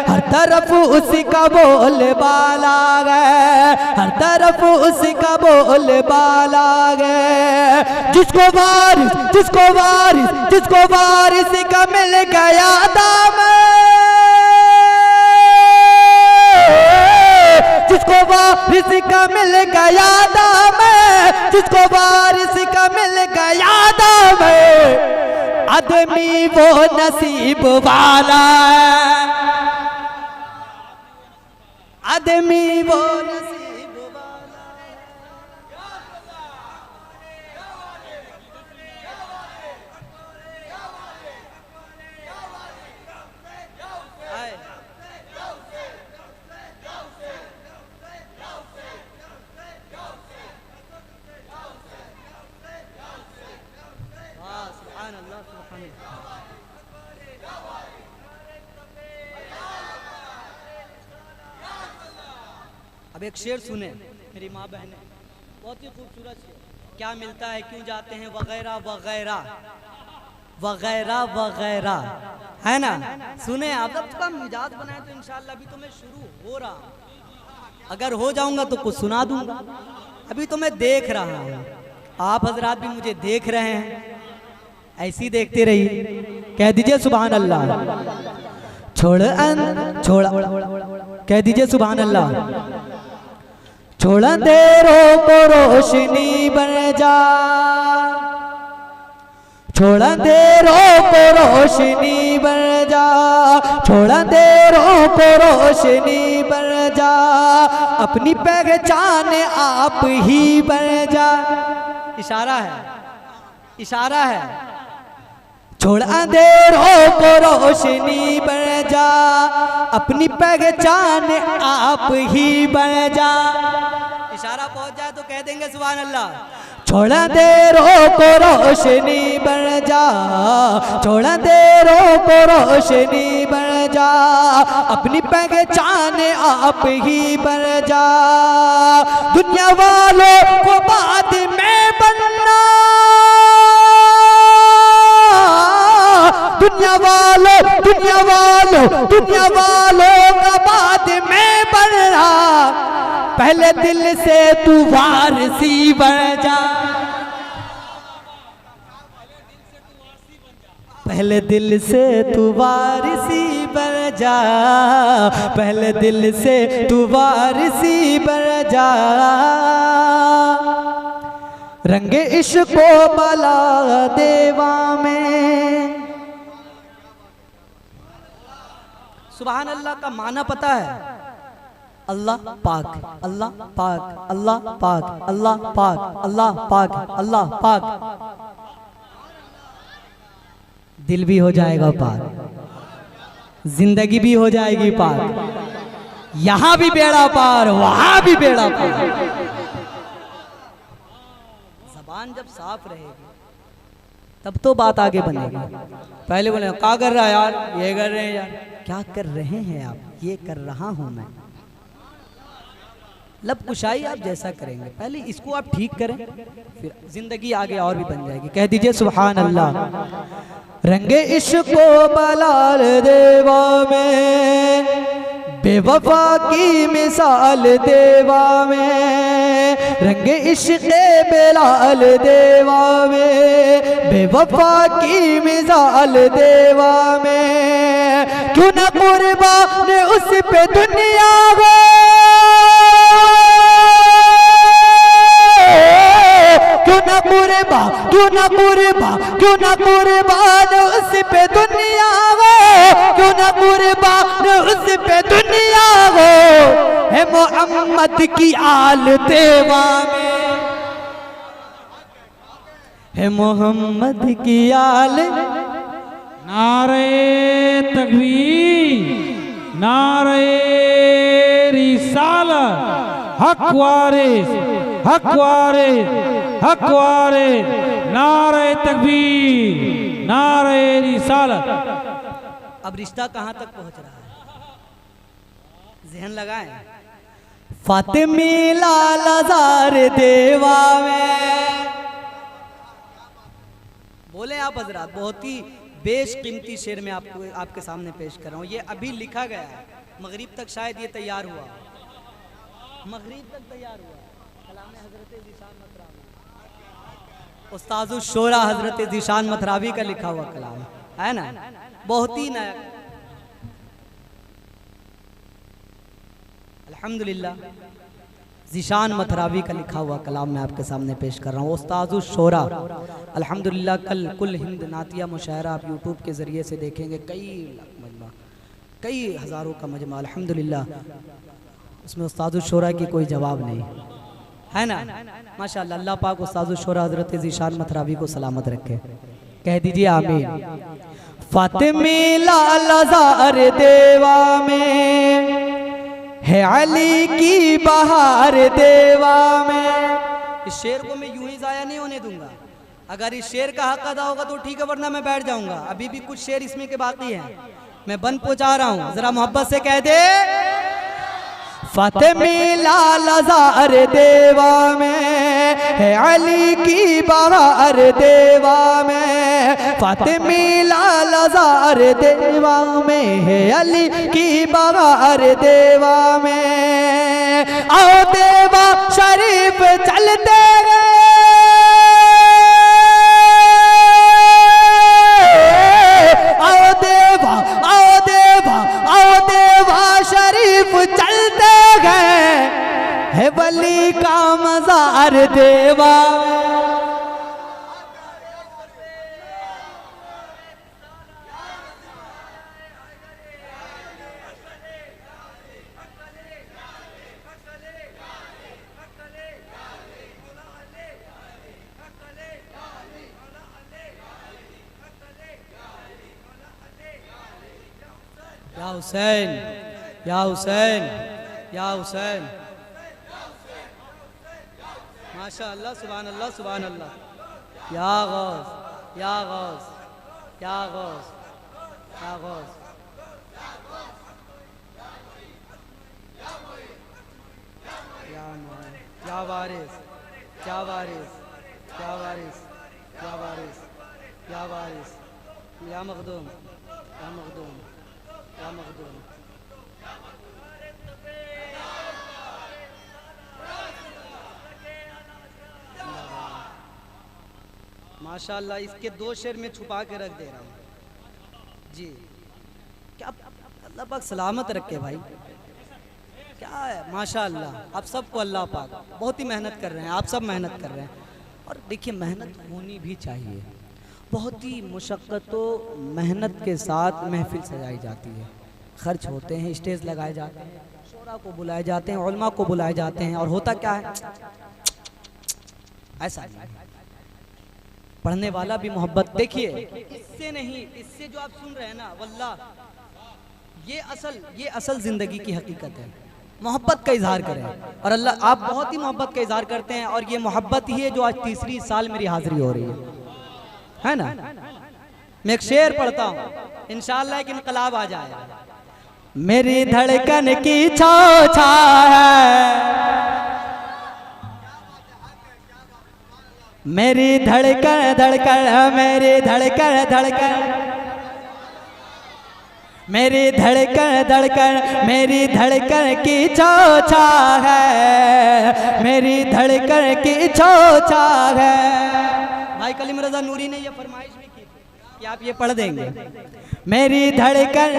हर तरफ उसका बोलबाला है, हर तरफ उसका बोलबाला है। जिसको वारिस, जिसको वारिस, जिसको वारिस का मिल गया दाम, जिसको वारिस का मिल गया दाम, जिसको वारिस का मिल गया दाम, आदमी वो नसीब वाला है, आदमी वो नसीब वाला है। अब एक शेर सुने मेरी माँ बहने, बहुत ही खूबसूरत शेर। क्या मिलता है, क्यों जाते हैं, वगैरह वगैरह वगैरह वगैरह, है ना? सुने आप। जब का मिजाज बनाए तो इंशाल्लाह अभी तो मैं शुरू हो रहा हूँ, अगर हो जाऊंगा तो कुछ सुना दूंगा। अभी तो मैं देख रहा हूँ, आप हजरात भी मुझे देख रहे हैं, ऐसी देखते रहिए। कह दीजिए सुभान अल्लाह। छोड़ कह दीजिए सुभान अल्लाह। छोड़ अंधेरों को रोशनी बन जा, छोड़ अंधेरों को रोशनी बन जा, छोड़ अंधेरों को रोशनी बन जा, अपनी पहचान आप ही बन जा। इशारा है, इशारा है। छोड़ अंधेरों को रोशनी बन जा, अपनी पहचान आप ही बन जा। इशारा पहुंच जाए तो कह देंगे सुभान अल्लाह। छोड़ अंधेरों को रोशनी बन जा, छोड़ अंधेरों को रोशनी बन जा, अपनी पहचान आप ही बन जा। दुनिया वालों को बाद में बनना, दुनिया वालों, दुनिया वालों, दुनिया वालों का बाद में बनना, पहले दिल से तू वारसी बन जा, पहले दिल से तू वारसी बर जा, पहले दिल से तू वारसी बर जा। रंगे इश्क को बला देवा में। सुभान अल्लाह का माना पता है? अल्लाह पाक, अल्लाह पाक, अल्लाह पाक, अल्लाह पाक, अल्लाह पाक, अल्लाह पाक। दिल भी हो जाएगा पाक, जिंदगी भी हो जाएगी पाक, यहां भी बेड़ा पार, वहां भी बेड़ा पार। जबान जब साफ रहेगी तब तो बात आगे बनेगी। पहले बोले क्या कर रहा है यार, ये कर रहे हैं यार, क्या कर रहे हैं आप? ये कर रहा हूं मैं। लब कुशाई आप जैसा करेंगे, पहले इसको आप ठीक करें, फिर जिंदगी आगे और भी बन जाएगी। कह दीजिए सुभान अल्लाह। रंगे इश्क को बलाल देवा में, बेवफा की मिसाल देवा में। रंगे इश्क बेलाल देवा में, बेवफा की मिसाल देवा में। क्यों न कुर्बान उस पे दुनिया हो, क्यों न कुर्बान, क्यों न कुर्बान, क्यों न कुर्बान उस पे दुनिया हो, क्यों न कुर्बान उस पे दुनिया हो। है मोहम्मद की आल देवा में, है मोहम्मद की आल। नारे तकबीर, नारे रिसालत, हक वारिस, हक वारिस, हक वारिस। नारे तकबीर, नारे रिसालत। अब रिश्ता कहां तक पहुंच रहा है, जहन लगाएं। फातिमी लाल जार देवा में। बोले आप हजरात, बहुत ही बेशकीमती शेर में आपको आपके सामने पेश कर रहा हूँ। ये अभी लिखा गया है, मगरिब तक शायद ये तैयार हुआ, मगरिब तक तैयार हुआ। कलाम हजरत ज़ीशान मथरावी, उस्ताद शोरा हजरत ज़ीशान मथरावी का लिखा हुआ कलाम है ना, बहुत ही नया। अल्हम्दुलिल्लाह ज़ीशान मथरावी का लिखा हुआ कलाम मैं आपके सामने पेश कर रहा हूँ। उस्ताद शोरा अल्हम्दुलिल्लाह, कल कुल हिंद नातिया मुशायरा आप यूट्यूब के ज़रिए से देखेंगे, कई हज़ारों का मजमा अल्हम्दुलिल्लाह। उसमें उस्ताद शोरा की कोई जवाब नहीं है ना, माशाअल्लाह। अल्लाह पाक उस्ताद शोरा हज़रत ज़ीशान मथरावी को सलामत रखे। कह दीजिए आमीन। फातिमी लाल ज़ार देवा में, है अली की बहार देवा में। इस शेर को मैं यूं ही जाया नहीं होने दूंगा। अगर इस शेर का हक अदा होगा तो ठीक है, वरना मैं बैठ जाऊंगा। अभी भी कुछ शेर इसमें के बाकी हैं, मैं बन पहुंचा रहा हूं, जरा मोहब्बत से कह दे। फातिमी लाल ज़ार देवा में, है अली की बहार देवा में। फातिमी लाल ज़ार देवा में, है अली की बहार देवा में। आओ देवा शरीफ चलते गए, आओ देवा, आओ देवा, आओ देवा शरीफ चलते गए। है वली का मज़ार देवा। या हुसैन, या हुसैन, या हुसैन। माशा अल्लाह, सुभान अल्लाह, सुभान अल्लाह। या गौस, या गौस, या गौस, या गौस। या वारिस, या वारिस, या वारिस, या वारिस, या वारिस, या मखदूम, या मखदूम, या मखदूम। माशाअल्लाह, इसके दो शेर में छुपा के रख दे रहा हूँ जी। क्या अल्लाह पाक सलामत रखे भाई। क्या है माशाअल्लाह, आप सबको अल्लाह पाक बहुत ही मेहनत कर रहे हैं, आप सब मेहनत कर रहे हैं। और देखिए मेहनत होनी भी चाहिए, बहुत ही मुशक्क़तों मेहनत के साथ महफिल सजाई जाती है, खर्च होते हैं, स्टेज लगाए जाते हैं, शोरा को बुलाए जाते हैं, उलमा को बुलाए जाते हैं, और होता क्या है ऐसा नहीं। पढ़ने वाला भी मोहब्बत, देखिए इससे नहीं, इससे जो आप सुन रहे हैं ना, वल्लाह ये असल जिंदगी की हकीकत है। मोहब्बत का इजहार करें, और अल्लाह आप बहुत ही मोहब्बत का इजहार करते हैं, और ये मोहब्बत ही है जो आज तीसरी साल मेरी हाजिरी हो रही है ना। मैं एक शेर पढ़ता हूँ, इंशाअल्लाह एक इनकलाब आ जाए। मेरी धड़कन की छाव छा है, मेरी धड़कन धड़कन, मेरी धड़कन धड़कन, मेरी धड़कन धड़कन, मेरी धड़कन की चोचा है, मेरी धड़कन की चोचा है। भाई कलीम रजा नूरी ने ये फरमाइश भी की कि आप ये पढ़ देंगे। मेरी धड़कन,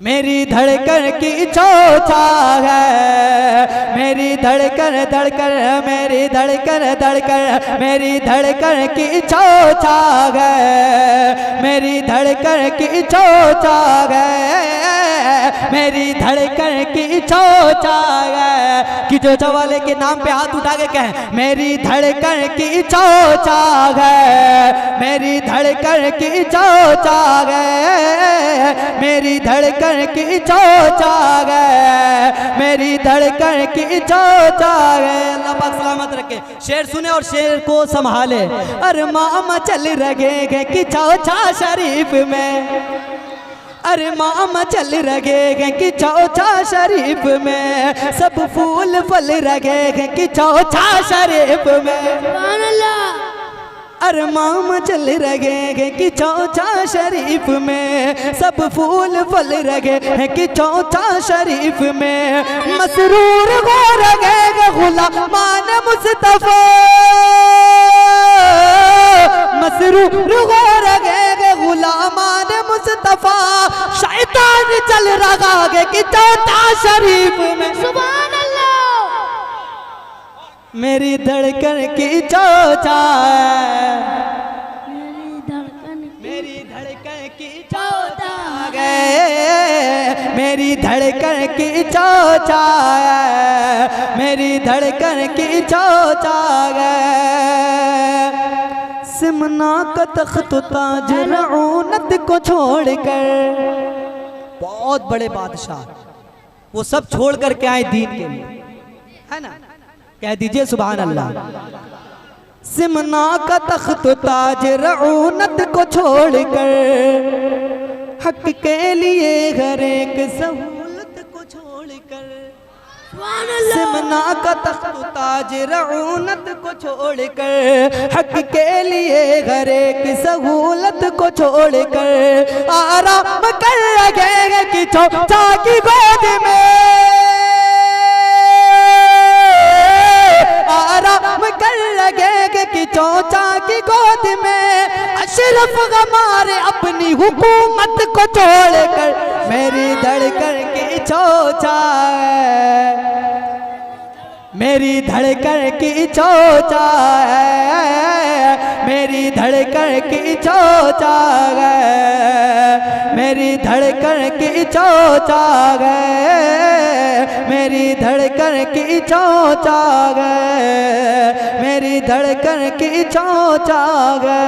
मेरी धड़कन की चोचा है, मेरी धड़कन धड़कन, मेरी धड़कन धड़कन, मेरी धड़कन की चोचा है, मेरी धड़कन की चोचा है, मेरी धड़कन की चोचा है। कि चोचा वाले के नाम पे हाथ उठा के कहें, मेरी धड़कन की चोचा है, मेरी धड़कन की चोचा है, मेरी धड़कन की चोचा है, मेरी धड़कन की चोचा है। अल्लाह पाक सलामत रखे। शेर सुने और शेर को संभाले। अरे मामा चल रगे कि चौचा शरीफ में, अरे मामा चल रगे कि चौचा शरीफ में, सब फूल फल रगे कि चौचा शरीफ में। अरे मामा चल रगे कि चौचा शरीफ में, सब फूल फल रगे कि चौचा शरीफ में। मसरूर हो रगे गुलामान मुस्तफा, मसरूर हो रगे गुलामान मुस्तफा, शैतान चल रहा है कि चौथा शरीफ में। सुभान अल्लाह। मेरी धड़कन की चोचा है, मेरी धड़कन की चोचा है, मेरी धड़कन की चोचा है, मेरी धड़कन की चोचा है। सिमना का तख्त ताज रऊनत को छोड़कर, बहुत बड़े बादशाह वो सब छोड़ कर के आए दीन के लिए, है ना। कह दीजिए सुभान अल्लाह। सिमना का तख्त ताज रऊनत को छोड़कर, हक के लिए हर एक सहूलत को छोड़कर, सिमना का तख्त ताज रऊनत को छोड़कर, हक के लिए हर एक सहूलत को छोड़कर, आराम कर रहे कि चौचा की गोद में, आराम कर लगे कि चौचा की गोद में। अशरफ हमारे अपनी हुकूमत को छोड़कर, मेरी धड़कन की चोचा है, मेरी धड़कन की चोचा है, मेरी धड़कन की चोचा है, मेरी धड़कन की चोचा है, मेरी धड़कन की चोचा है, मेरी धड़कन की चोचा है।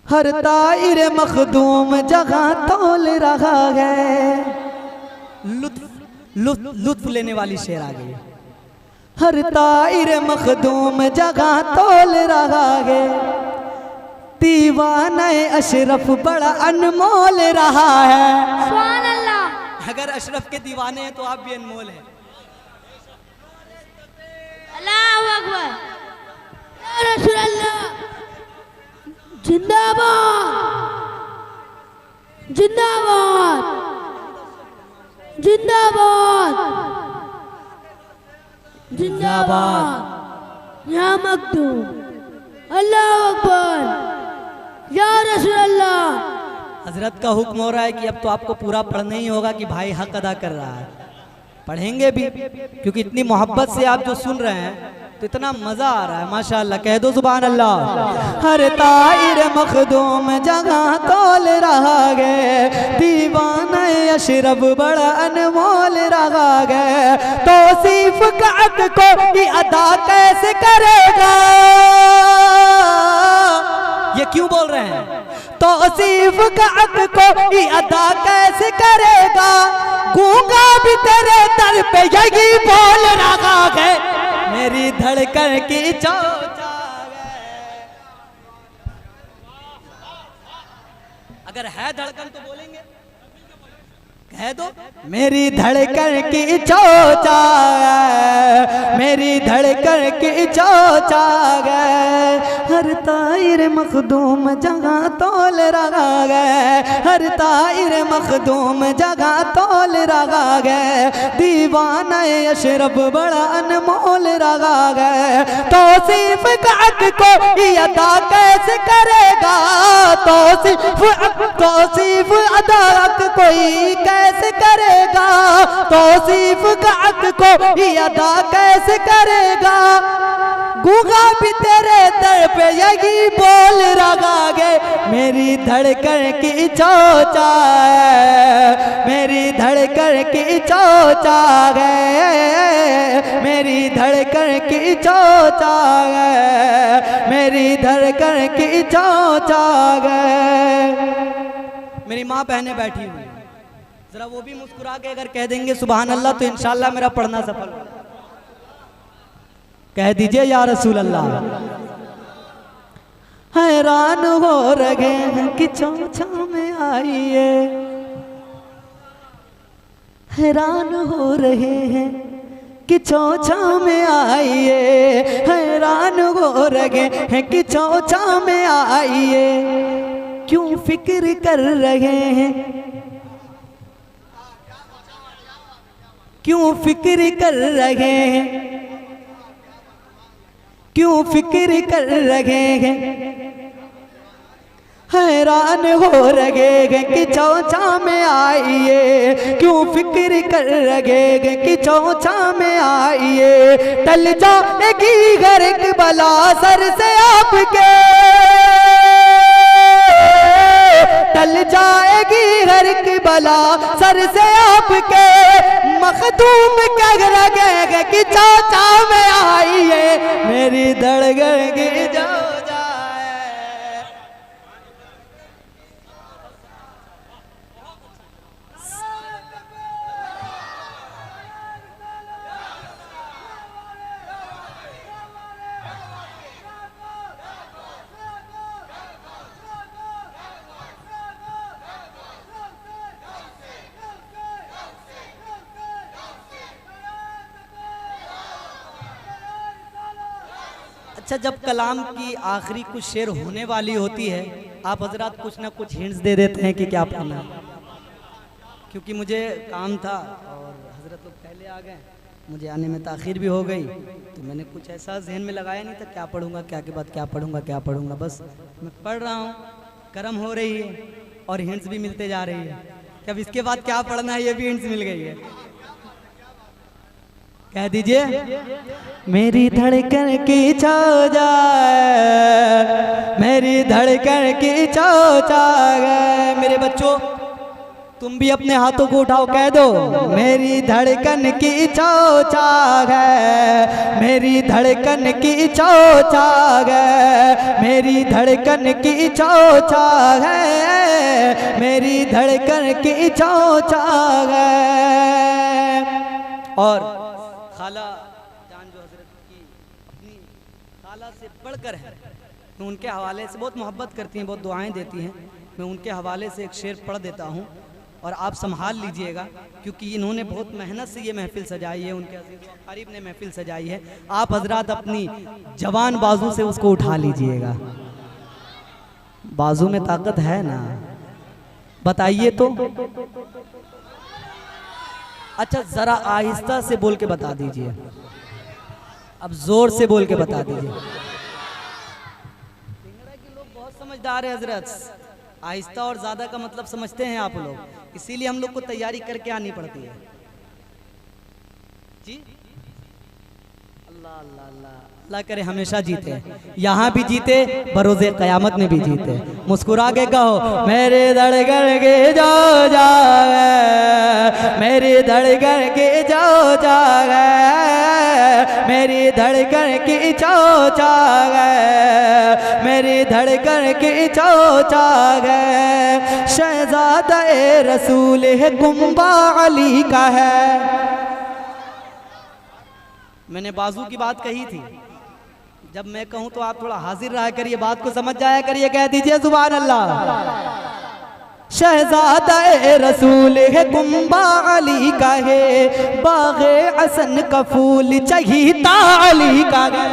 हर ताइर मखदूम जगह तोल रहा है, लुत्फ लेने वाली शेर आ गई। हर ताइर मखदूम जगह तोल रहा है, दीवाना अशरफ बड़ा अनमोल रहा है। सुभान अल्लाह। अगर अशरफ के दीवाने हैं तो आप भी अनमोल हैं। अल्लाहु अकबर। या रसूल अल्लाह जिंदाबाद, जिंदाबाद, जिंदाबाद, जिंदाबाद। या मखदूम। अल्लाहु अकबर, या रसूल अल्लाह। हजरत का हुक्म हो रहा है कि अब तो आपको पूरा पढ़ना ही होगा कि भाई हक अदा कर रहा है। पढ़ेंगे भी क्योंकि इतनी मोहब्बत से आप जो सुन रहे हैं तो इतना मजा आ रहा है माशाअल्लाह। कह दो सुभान अल्लाह। हर ताइर मखदूम जगह तोल रहा गे, दीवाना अशरफ बड़ा अनमोल रहा गे। तौसीफ का हक को ही अदा कैसे करेगा, ये क्यों बोल रहे हैं? तौसीफ का हक को ही अदा कैसे करेगा, गूंगा भी तेरे दर पे यही बोल रहा है, मेरी धड़कन की चोचा है। अगर है धड़कन तो बोलेंगे, कह दो। मेरी धड़कन की चोचा है, मेरी धड़कन की चोचा है। हर ताइर मखदूम जगह तोल रहा है, हर ताइर मखदूम जगह तोल रहा है। दीवाना अशरफ बड़ा अनमोल रहा है। तौसीफ का हक को ही अदा कैसे करेगा, तौसीफ अदा हक कोई कैसे करेगा, तौसीफ का हक को ही अदा कैसे करेगा, गूंगा भी तेरे दर पे यही बोल रहा है, मेरी धड़कन की चोचा है, मेरी धड़कन की चोचा है, मेरी धड़कन की चोचा है, मेरी धड़कन की चोचा है। मेरी माँ बहनें बैठी हुई, जरा वो भी मुस्कुरा के अगर कह देंगे सुभान अल्लाह तो इंशाल्लाह मेरा पढ़ना सफल होगा। कह दीजिए या रसूल अल्लाह। हैरान हो रहे हैं कि चौचा में आइए, हैरान हो रहे हैं कि चौचा में आइए, हैरान हो रहे हैं कि चौचा में आइए। क्यों फिक्र कर रहे हैं, क्यों फिक्र कर रहे हैं, क्यों फिक्र कर रहे हैं, हैरान हो रहे हैं कि चौचा में आइए। क्यों फिक्र कर रहे हैं कि चौचा में आइए। टल जाएगी घर की बला सर से आपके, टल जाएगी हर की बला सर से आपके। मखदूम कह रहे कि चौचा में आइए, मेरी धड़कन की जो जाए। अच्छा, जब कलाम की आखिरी कुछ शेर होने वाली होती है, आप हजरात कुछ ना कुछ हिंट्स दे देते हैं कि क्या पढ़ना है, क्योंकि मुझे काम था और हजरत लोग पहले आ गए, मुझे आने में ताखीर भी हो गई, तो मैंने कुछ ऐसा जहन में लगाया नहीं था क्या पढ़ूंगा, क्या के बाद क्या पढ़ूंगा, क्या पढ़ूंगा। बस मैं पढ़ रहा हूँ, कर्म हो रही है और हिंट्स भी मिलते जा रही है कि अब इसके बाद क्या पढ़ना है, ये भी हिंट्स मिल गई है। कह दीजिए। मेरी धड़कन की चोचा, मेरी धड़कन की चोचा। मेरे बच्चों तुम भी अपने हाथों को उठाओ, कह दो मेरी धड़कन की चोचा है, मेरी धड़कन की चोचा है, मेरी धड़कन की चोचा है, मेरी धड़कन की चोचा है। और खाला जान जो हजरत की अपनी खाला से बढ़कर है, मैं उनके हवाले से बहुत मोहब्बत करती हैं, बहुत दुआएं देती हैं, मैं उनके हवाले से एक शेर पढ़ देता हूँ और आप संभाल लीजिएगा, क्योंकि इन्होंने बहुत मेहनत से ये महफिल सजाई है, उनके अजीज़ व अक़ारीब ने महफिल सजाई है। आप हजरात अपनी जवान बाजू से उसको उठा लीजिएगा। बाजू में ताकत है ना, बताइए तो। अच्छा ज़रा आहिस्ता से बोल के बता दीजिए, अब जोर से बोल के बता दीजिए। लोग बहुत समझदार खबरदार है हजरत, आहिस्ता और ज्यादा का मतलब समझते हैं आप लोग, इसीलिए हम लोग को तैयारी करके आनी पड़ती है जी। अल्लाह अल्लाह अल्लाह अल्लाह करे हमेशा जीते, यहाँ भी जीते, बरोज़े क़यामत में भी जीते। मुस्कुरा के कहो मेरे धड़कन के जो जागे, मेरी धड़कन की जो जागे, मेरी धड़कन की जो जागे, मेरी धड़कन की जो जागे। शहज़ादा ए रसूल है कुंबा अली का है। मैंने बाजू की बात कही थी, जब मैं कहूं तो आप थोड़ा हाजिर रहा करिए, बात को समझ जाया करिए, कह दीजिए सुभान अल्लाह। शहज़ादा ए रसूल है कुंबा अली का है, बाग़े हसन का फूल चहीता अली का है।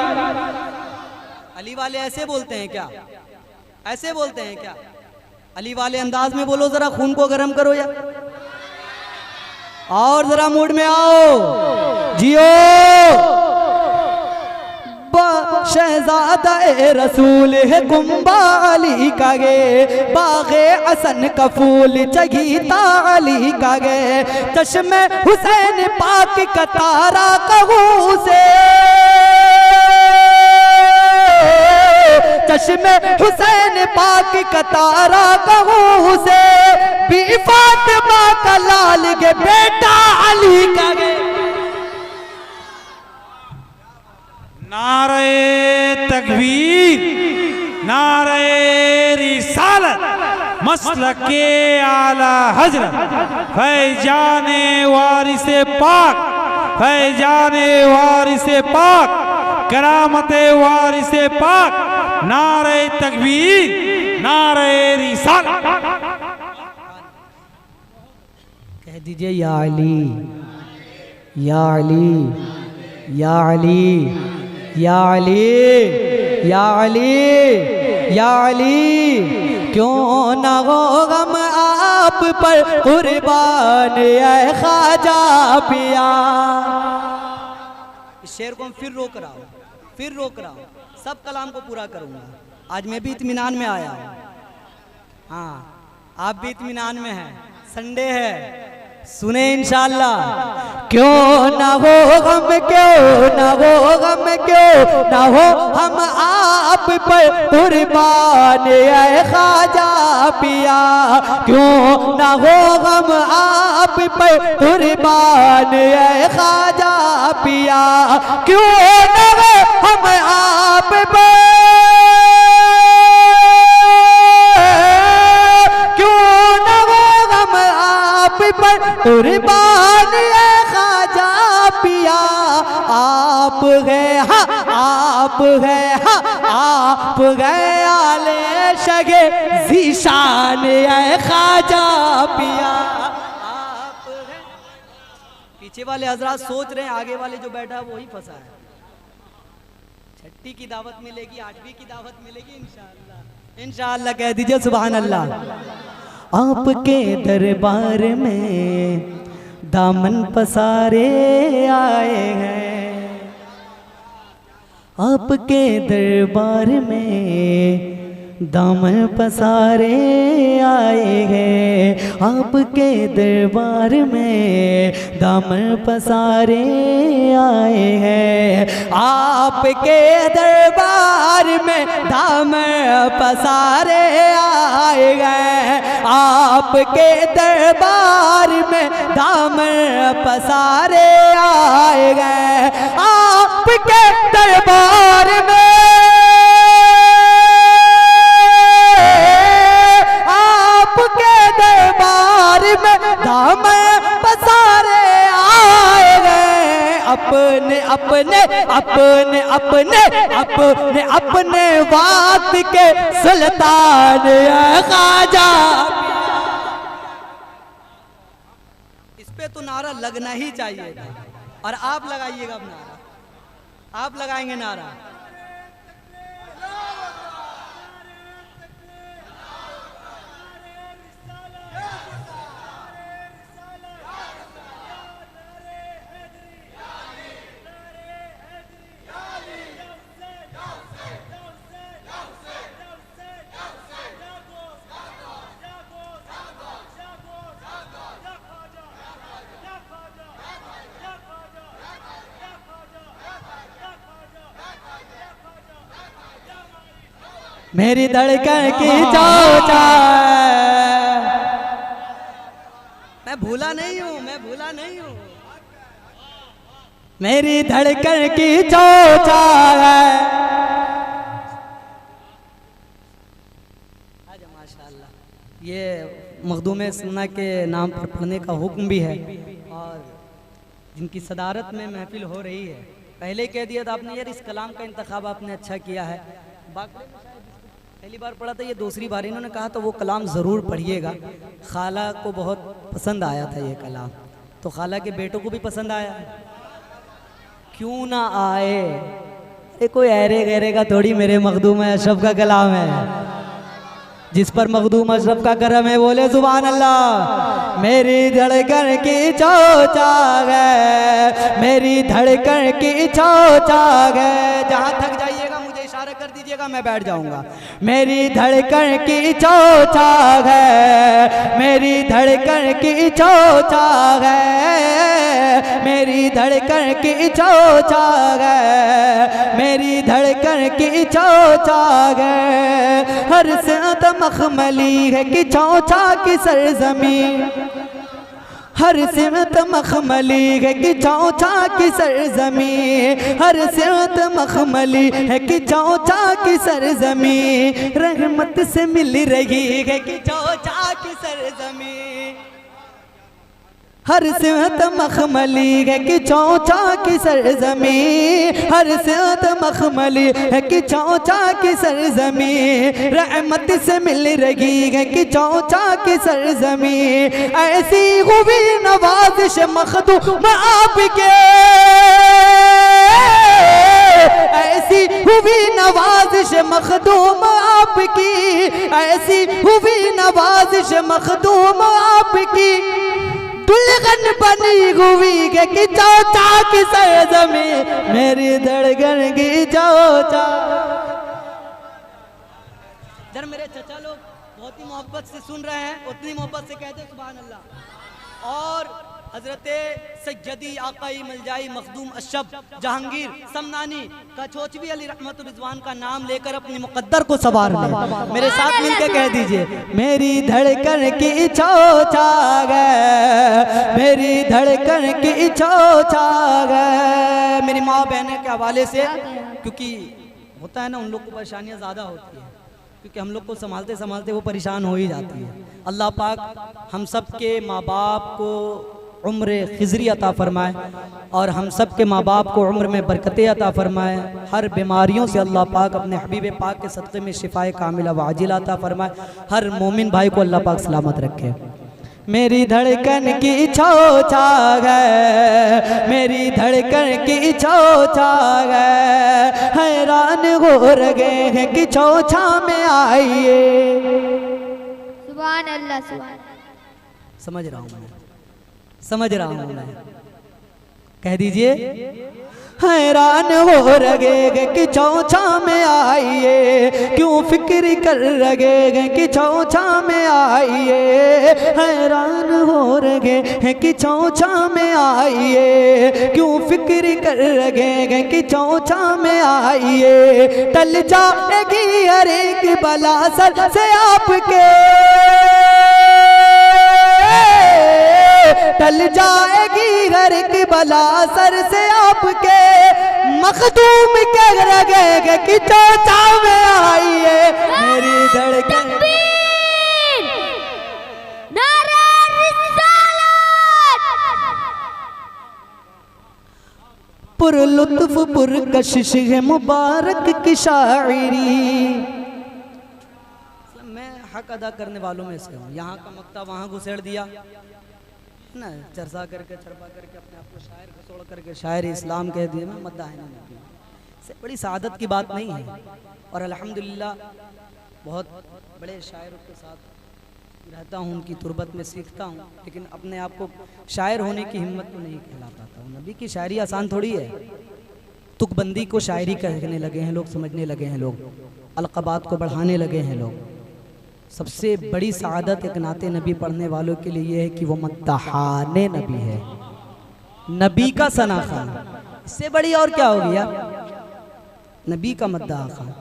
अली वाले ऐसे बोलते हैं क्या? ऐसे बोलते हैं क्या? अली वाले अंदाज में बोलो जरा, खून को गर्म करो या और जरा मूड में आओ, जियो। शहज़ादा ए रसूल है कुंबा अली का गे, बाग़े हसन का फूल चगीता अली का गे। चश्मे हुसैन पाक का तारा कहूँ से, चश्मे हुसैन पाक का तारा कहूँ से, बी फातिमा का लाल के बेटा अली का गे। नारे तकबीर, नारे रिसालत, मसलके आला हजरत, फैजाने वारिसे पाक, फैजाने वारिसे पाक, करामते वारिसे पाक। नारे तकबीर, नारे रिसालत। कह दीजिए या अली, या अली, या अली, या अली, या अली, या अली। क्यों ना हो गम आप पर कुर्बान ऐ ख्वाजा पिया। इस शेर को हम फिर रोक रहा हूँ, फिर रोक रहा हूँ, सब कलाम को पूरा करूँगा। आज मैं भी इत्मीनान में आया हूँ, हाँ आप भी इत्मीनान में हैं, संडे है, सुने इंशाअल्लाह। क्यों ना हो गम, क्यों ना हो गम, क्यों ना हो हम आप पर कुर्बान ऐ ख्वाजा पिया। क्यों ना हो गम आप पर कुर्बान ऐ ख्वाजा पिया। क्यों ना हो हम आप पर, कुर्बान है ख्वाजा पिया। आप गए हाँ, आप गए हाँ, आप गए आले शगे ज़ीशान है ख्वाजा पिया। आप गए। पीछे वाले हजरात सोच रहे हैं आगे वाले जो बैठा है वही फंसा है। छठी की दावत मिलेगी, 8वीं की दावत मिलेगी इंशाअल्लाह, इंशाअल्लाह। कह दीजिए सुभान अल्लाह। आपके दरबार में दामन पसारे आए हैं, आपके दरबार में दामन पसारे आए हैं। आपके दरबार में दामन पसारे आए हैं। आपके दरबार में दामन पसारे आए हैं। आपके दरबार में दामन पसारे आए गए। आपके दरबार में, आपके दरबार में दामन पसारे आए गए। अपने अपने अपने अपने अपने अपने वक्त के सुल्तान ख्वाजा। इस पे तो नारा लगना ही चाहिए और आप लगाइएगा अब नारा, आप लगाएंगे नारा। मेरी धड़कन की चौचा। मैं भूला नहीं हूँ, मैं भूला नहीं हूँ। मेरी धड़कन की चौचा है। माशाअल्लाह, ये मखदूम सुन्ना के नाम पर पढ़ने का हुक्म भी है और जिनकी सदारत में महफिल हो रही है। पहले कह दिया था आपने, यार इस कलाम का इंतखाब आपने अच्छा किया है। बाकी पहली बार पढ़ा था, ये दूसरी बार इन्होंने कहा तो वो कलाम ज़रूर पढ़िएगा। खाला को बहुत पसंद आया था ये कलाम, तो खाला के बेटों को भी पसंद आया। क्यों ना आए, ये कोई ऐरे गहरे का थोड़ी मेरे मखदूम अशरफ का कलाम है। जिस पर मखदूम अशरफ का करम है बोले सुभान अल्लाह। मेरी धड़कन की चौचा है, मेरी धड़कन की चौचा है। जहाँ थक जाइएगा मुझे इशारा कर दीजिएगा, मैं बैठ जाऊंगा। मेरी धड़कन की चौचा है, मेरी धड़कन की चौचा है, मेरी धड़कन की चौचा है, मेरी धड़कन की चौचा है। हर सिमत मखमली है कि चौचा की सरजमीं, हर सिमत मखमली है कि चौचा की सरजमीं, हर सिमत मखमली है कि चौचा की सरजमीं। रहमत से मिल रही है कि चौचा की सरजमीं, हर सिमत मखमली है कि चौचा की सरजमीं, हर सिमत मखमली है कि चौचा की सरजमीं। रहमत से मिल रही है कि चौचा की सरजमीं। ऐसी हुई नवाजिश मखदूम आपके, ऐसी हुई नवाजिश मखदूम आपकी, ऐसी हुई नवाजिश मखदूम आपकी। दुल्हन बनी हुई है कि चौचा की सरजमीं, मेरी धड़कन की चौचा। जरा मेरे चचा लोग बहुत ही मोहब्बत से सुन रहे हैं, उतनी मोहब्बत से कहते सुभान अल्लाह। और हजरत सैयदी आकाई मलजाई मखदूम अशरफ जहांगीर समनानी का चोचवी अली रहमतुल रिजवान का नाम लेकर अपनी मुकद्दर को सवार ले। मेरे साथ मिलकर कह दीजिए, मेरी धड़कन की चौचा है, मेरी धड़कन की चौचा है। मेरी माँ बहन के हवाले से, क्योंकि होता है ना उन लोग को परेशानियाँ ज़्यादा होती है, क्योंकि हम लोग को संभालते संभालते वो परेशान हो ही जाती है। अल्लाह पाक हम सब के माँ बाप को उम्र खिजरी अता फरमाए और हम सब के माँ बाप को उम्र में बरकतें अता फरमाए। हर बीमारियों से अल्लाह पाक अपने हबीब पाक के सदक़े में शिफाए कामिला व आजिला अता फरमाए। हर मोमिन भाई को अल्लाह पाक सलामत रखे। मेरी धड़कन की चौचा है, मेरी धड़कन की चौचा है। हैरान हो रहे हैं कि चौचा में आइए। सुभान अल्लाह, सुभान। समझ रहा हूँ मैं, समझ रहा हूँ मैं। कह दीजिए, हैरान हो रहे कि चौचा में आइए, क्यों फिक्र कर रहे कि चौचा में आइए। हैरान हो रहे हैं कि चौचा में आइए, क्यों फिक्र कर रहे कि चौचा में आइए। टल जाएगी हर एक बला सर से आपके, टल जाएगी हर एक बला सर से आपके। मखदूम कह रहे कि चौचा में आइए। मेरी धड़कन नारे रिसालत। पुर लुत्फ पुर कशिश है मुबारक की शायरी। मैं हक अदा करने वालों में से हूँ। यहाँ का मक्ता वहाँ घुसेड़ दिया ना, चरसा करके चरपा करके अपने आप को शायर घसोड़ करके शायर इस्लाम कह दिए। मैं मद्दा है ना, से बड़ी सआदत की बात नहीं है। और अल्हम्दुलिल्लाह बहुत बड़े शायरों के साथ रहता हूँ, उनकी तुरबत में सीखता हूँ, लेकिन अपने आप को शायर होने की हिम्मत तो नहीं कहला पाता हूँ। नबी की शायरी आसान थोड़ी है। तुकबंदी को शायरी कहने लगे हैं लोग, समझने लगे हैं लोग, अलक़ाबात को बढ़ाने लगे हैं लोग। सबसे बड़ी सआदत एक नाते नबी पढ़ने वालों के लिए ये है कि वो मद्दाहाने नबी है, नबी का सना खान। इससे बड़ी और क्या होगी यार, नबी का मद्दाह खान।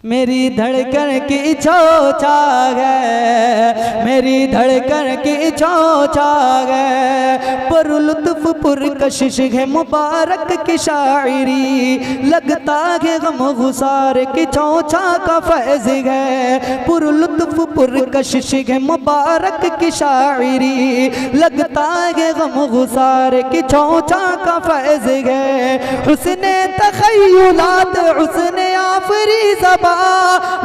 मेरी धड़कन की चोचा है, मेरी धड़कन की चोचा है, पर लुत्फ पुर कशिश है मुबारक की शायरी, लगता है गम गुसार की चोचा का फैज़ है, पुर लुत्फ पुर कशिश है मुबारक की शायरी, लगता है गम गुसार की चोचा का फैज़ है। हुस्ने तख़य्युलात हुस्ने आफरी ज़बां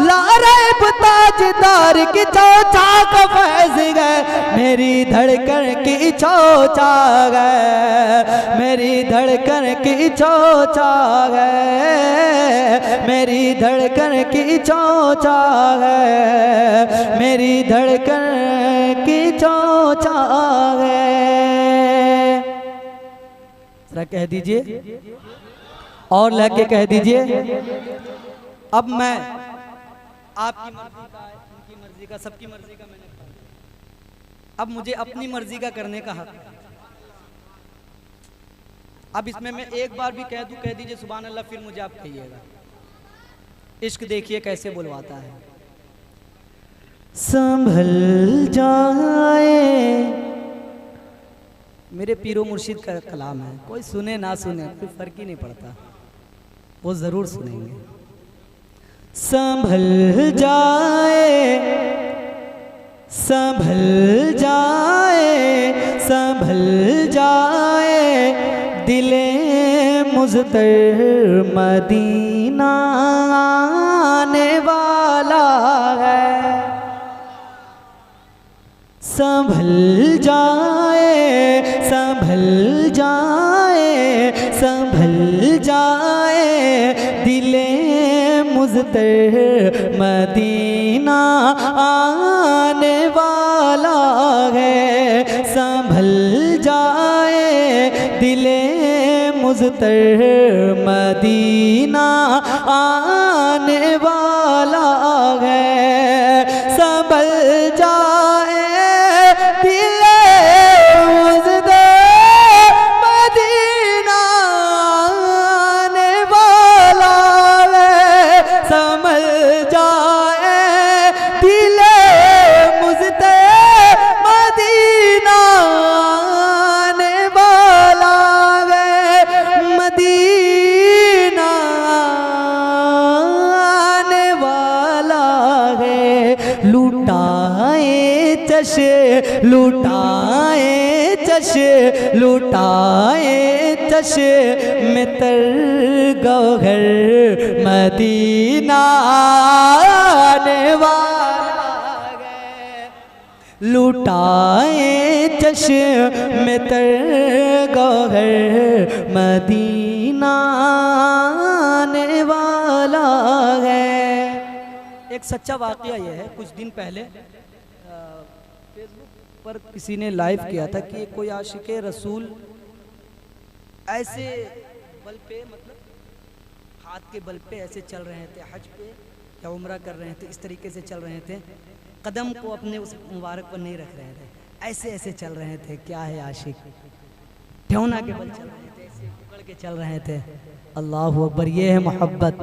लारे ताजदार की चोचा का फैज़ है, मेरी धड़कन की चोचा है, मेरी धड़कन की चोचा है, मेरी धड़कन की चोचा है, मेरी धड़कन की चोचा है। जरा कह दीजिए और लगे कह दीजिए। अब मैं आपकी मर्जी का, उनकी मर्जी का, सबकी मर्जी का मैंने कहा, अब मुझे अपनी मर्जी का करने का हक है। अब इसमें मैं एक बार भी कह दूं, कह दीजिए सुभान अल्लाह, फिर मुझे आप कहिएगा। इश्क देखिए कैसे बुलवाता है। संभल जाए, मेरे पीरो मुर्शिद का कलाम है, कोई सुने ना सुने कोई फर्क ही नहीं पड़ता, वो जरूर सुनेंगे। संभल जाए, संभल जाए, संभल जाए, दिले मुज़्तर मदीना आने वाला है। संभल जाए, संभल जाए, संभल जाए, दिले मुज़्तर मदीना आने वाला है। संभल जाए, दिले मुज़्तर मदीना आने वाला है। संभल जाए, दिले मुज़्तर मदीना आने वाला है। संभल जाए, दिले मुज़्तर मदीना आने वाला है। मदीना आने वाला है। लुटाए चश, लुटाए चश, लुटाए चश में तर गौहर मदीना आने वाला है। लुटाए चश में तर गौहर मदीना आने वाला है। एक सच्चा वाकया ये है, कुछ दिन पहले फेसबुक पर किसी ने लाइव किया था कि कोई आशिक़े रसूल ऐसे बल पे, मतलब हाथ के बल पे ऐसे चल रहे थे, हज पे या उम्रा कर रहे थे, इस तरीके से चल रहे थे, कदम को अपने उस मुबारक पर नहीं रख रहे थे, ऐसे ऐसे चल रहे थे। क्या है आशिक, ठेवना के बल चल रहे थे, ऐसे पकड़ के चल रहे थे। अल्लाह अकबर, ये है मोहब्बत।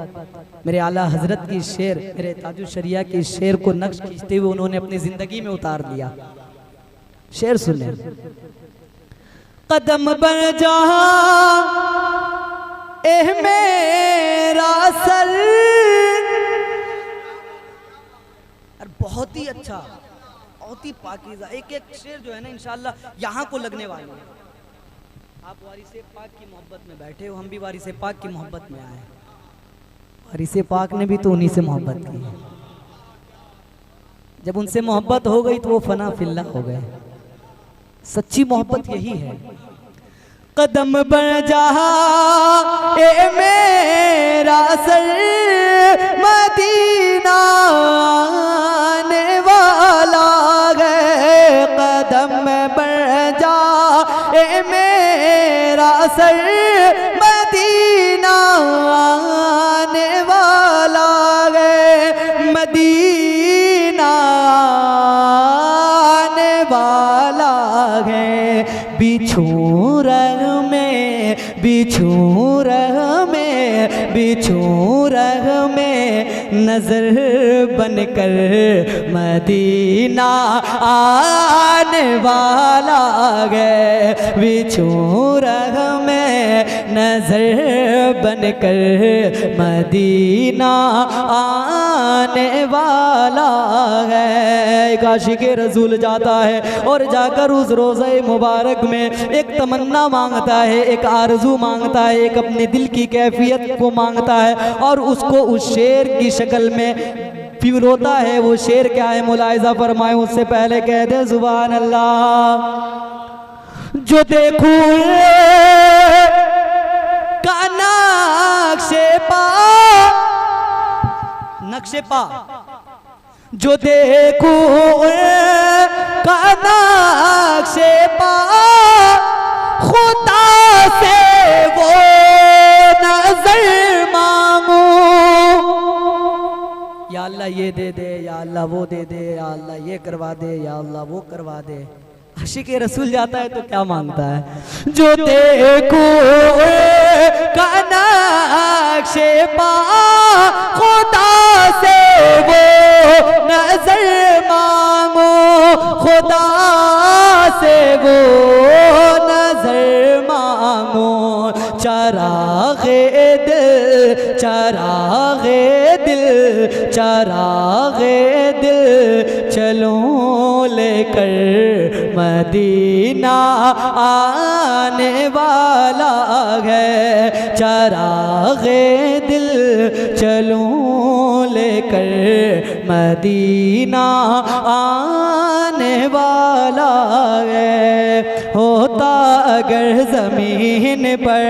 मेरे आला हजरत की शेर, मेरे ताजुल शरिया की शेर को नक्श खींचते हुए उन्होंने अपनी जिंदगी में उतार दिया। शेर सुने। कदम बन जहा एह मेरा सर, और बहुत ही अच्छा, बहुत ही पाकीज़ा। एक एक शेर जो है ना इंशाअल्लाह यहाँ को लगने वाले हैं। आप वारिसे पाक की मोहब्बत में बैठे हो, हम भी वारिसे पाक की मोहब्बत में आए। वारिसे पाक ने भी तो उन्हीं से मोहब्बत की। जब उनसे मोहब्बत हो गई तो वो फना फिल्ला हो गए। सच्ची मोहब्बत यही है। कदम बढ़ जहा ए मेरा सर, मदीना आने वाला है। कदम बढ़ जा ए मेरा सर, मदीना आने वाला है। मदीना आने वाला है। बिछू रह में, बिछू रह में, बिछू रह में नजर बनकर मदीना आने वाला है। बिछू रह में नजर बनकर मदीना आने वाला है। एक आशिक रसूल जाता है और जाकर उस रोज़े मुबारक में एक तमन्ना मांगता है, एक आरज़ू मांगता है, एक अपने दिल की कैफियत को मांगता है और उसको उस शेर की शक्ल में फील होता है। वो शेर क्या है मुलाहिज़ा फरमाए, उससे पहले कह दे सुभान अल्लाह। जो देखूं का नक्शे पा, नक्शे पा, जो देखूं का नक्शे पा, खुदा से वो नजर मांगू। या अल्लाह ये दे दे, या अल्लाह वो दे दे, या अल्लाह ये करवा दे, या अल्लाह वो करवा दे। आशिक रसूल जाता है तो क्या मांगता है? जो देखो का नक्शे पा, खुदा से वो नजर मांगो, खुदा से वो नजर मांगो। चरागे दिल, चरागे दिल, चरागे दिल चलो लेकर मदीना आने वाला है। चरागे दिल चलो लेकर मदीना आने वाला है। होता अगर जमीन पर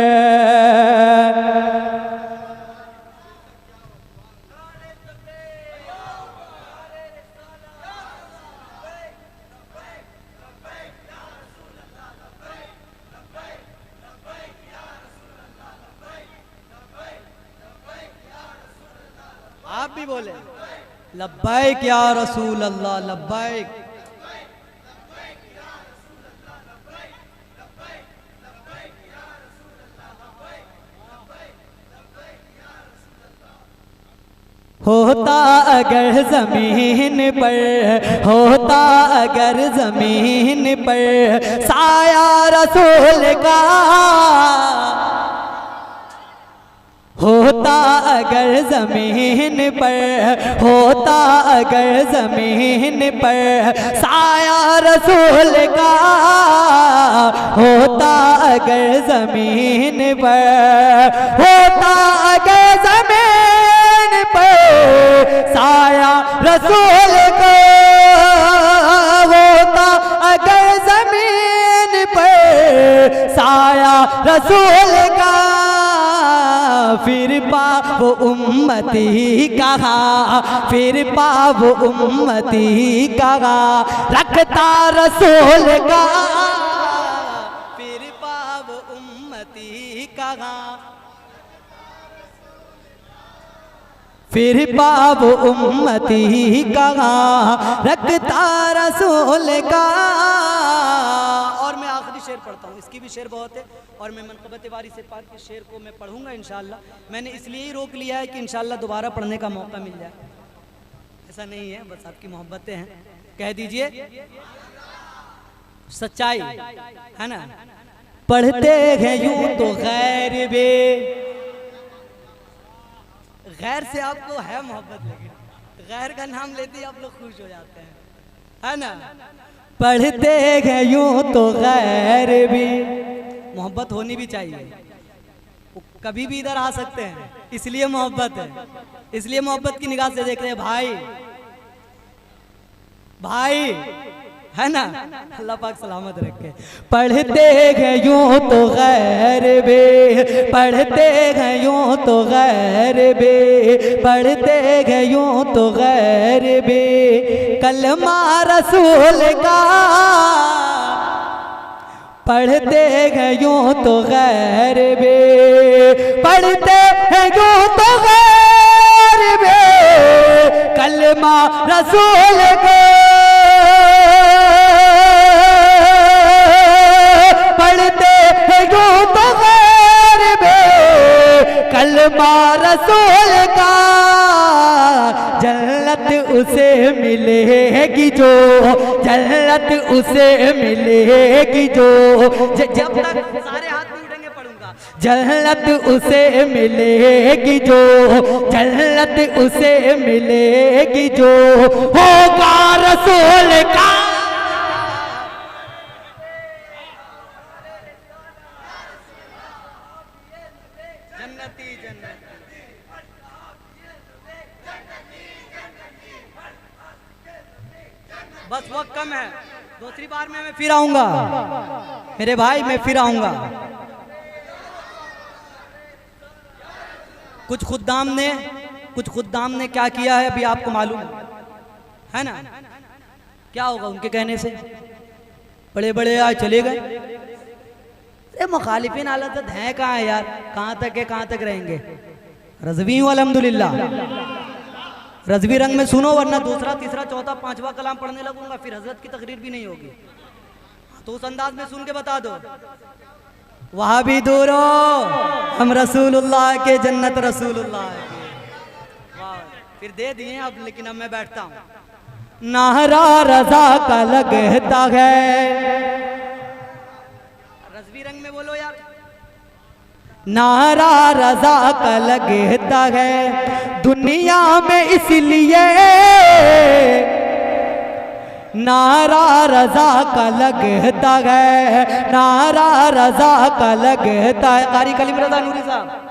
आप भी बोले लब्बैक या रसूल अल्लाह, लब्बैक। होता अगर जमीन पर, होता अगर जमीन पर साया रसूल का, होता अगर जमीन पर, होता अगर जमीन पर साया रसूल का, होता अगर जमीन पर, होता अगर जमीन पर साया रसूल का, होता अगर जमीन पर साया रसूल का, फिर पाप उम्मती कहा, फिर पाप उम्मती कहा रखता रसूल का, फिर पाप उम्मती कहा, फिर पाप उम्मती कहा रखता रसूल का। और मैं आखिरी शेर पढ़ता हूँ, इसकी भी शेर बहुत है और मैं मनक़बत वारिस से पाक के शेर को मैं पढ़ूंगा इंशाअल्लाह। मैंने इसलिए ही रोक लिया है कि इंशाअल्लाह दोबारा पढ़ने का मौका मिल जाए, ऐसा नहीं है, बस आपकी मोहब्बतें हैं। कह दीजिए सच्चाई है ना। पढ़ते हैं यूं तो गैर बे, गैर से आपको है मोहब्बत लगी, गैर का नाम लेते ही आप लोग खुश हो जाते हैं, है ना। पढ़ते हैं यूं तो गैर भी, मोहब्बत होनी भी चाहिए, कभी भी इधर आ सकते हैं, इसलिए मोहब्बत है, इसलिए मोहब्बत की निगाह से देख रहे हैं भाई, भाई है ना। अल्लाह पाक सलामत रखे। पढ़ते हैं यूं तो गैर बे, पढ़ते हैं यूं तो गैर बे, पढ़ते हैं यूं तो गैर बे, कलमा रसूल का, पढ़ते हैं यूं तो गैर बे, पढ़ते हैं यूं तो गैर बे, कलमा रसूल का, कलमा रसूल का, जन्नत उसे मिलेगी जो, जन्नत उसे मिलेगी जो। जब तक सारे हाथ नहीं उठेंगे पढ़ूंगा। जन्नत उसे मिलेगी जो, जन्नत उसे मिलेगी जो होगा रसूल का। जन्नती जन्नती बस वक्त कम है, दूसरी बार में मैं फिर आऊंगा मेरे भाई, मैं फिर आऊंगा। कुछ खुद्दाम ने क्या किया है अभी आपको मालूम है ना? क्या होगा उनके कहने से? बड़े बड़े आज चले गए। अरे मुखालिफिन हालत है कहाँ है यार, कहाँ तक है, कहाँ तक रहेंगे? रज़वी हूँ अल्हम्दुलिल्लाह, रज़वी रंग में सुनो, वरना दूसरा तीसरा चौथा पांचवा कलाम पढ़ने लगूंगा, फिर हजरत की तकरीर भी नहीं होगी। तो उस अंदाज में सुन के बता दो। वहाँ भी दूर हो, हम रसूलुल्लाह के, जन्नत रसूलुल्लाह की। वाह, फिर दे दिए अब, लेकिन अब मैं बैठता हूँ। नारा रजा का लगता है, रज़वी रंग में बोलो यार। नारा रजा का लगता है दुनिया में इसलिए, नारा रजा का लगता है, नारा रजा का लगता है। कारी कलीम रजा नूरी साहब।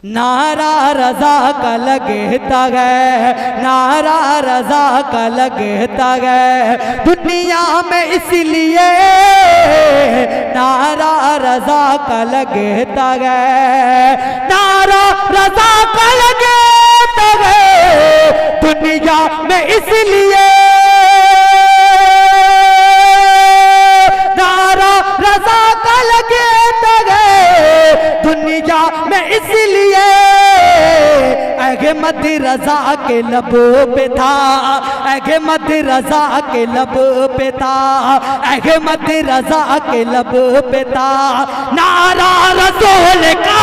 नारा रजा का लगता है, नारा रजा का लगता है दुनिया में इसलिए, नारा रजा का लगता है, नारा रजा का लगता है दुनिया में इसलिए, नारा रजा का लगता है दुनिया में इसलिए। अहमद रजा के लबों पे था, अहमद रजा के लबों पे था, अहमद रजा के लबों पे था नारा रसूल का।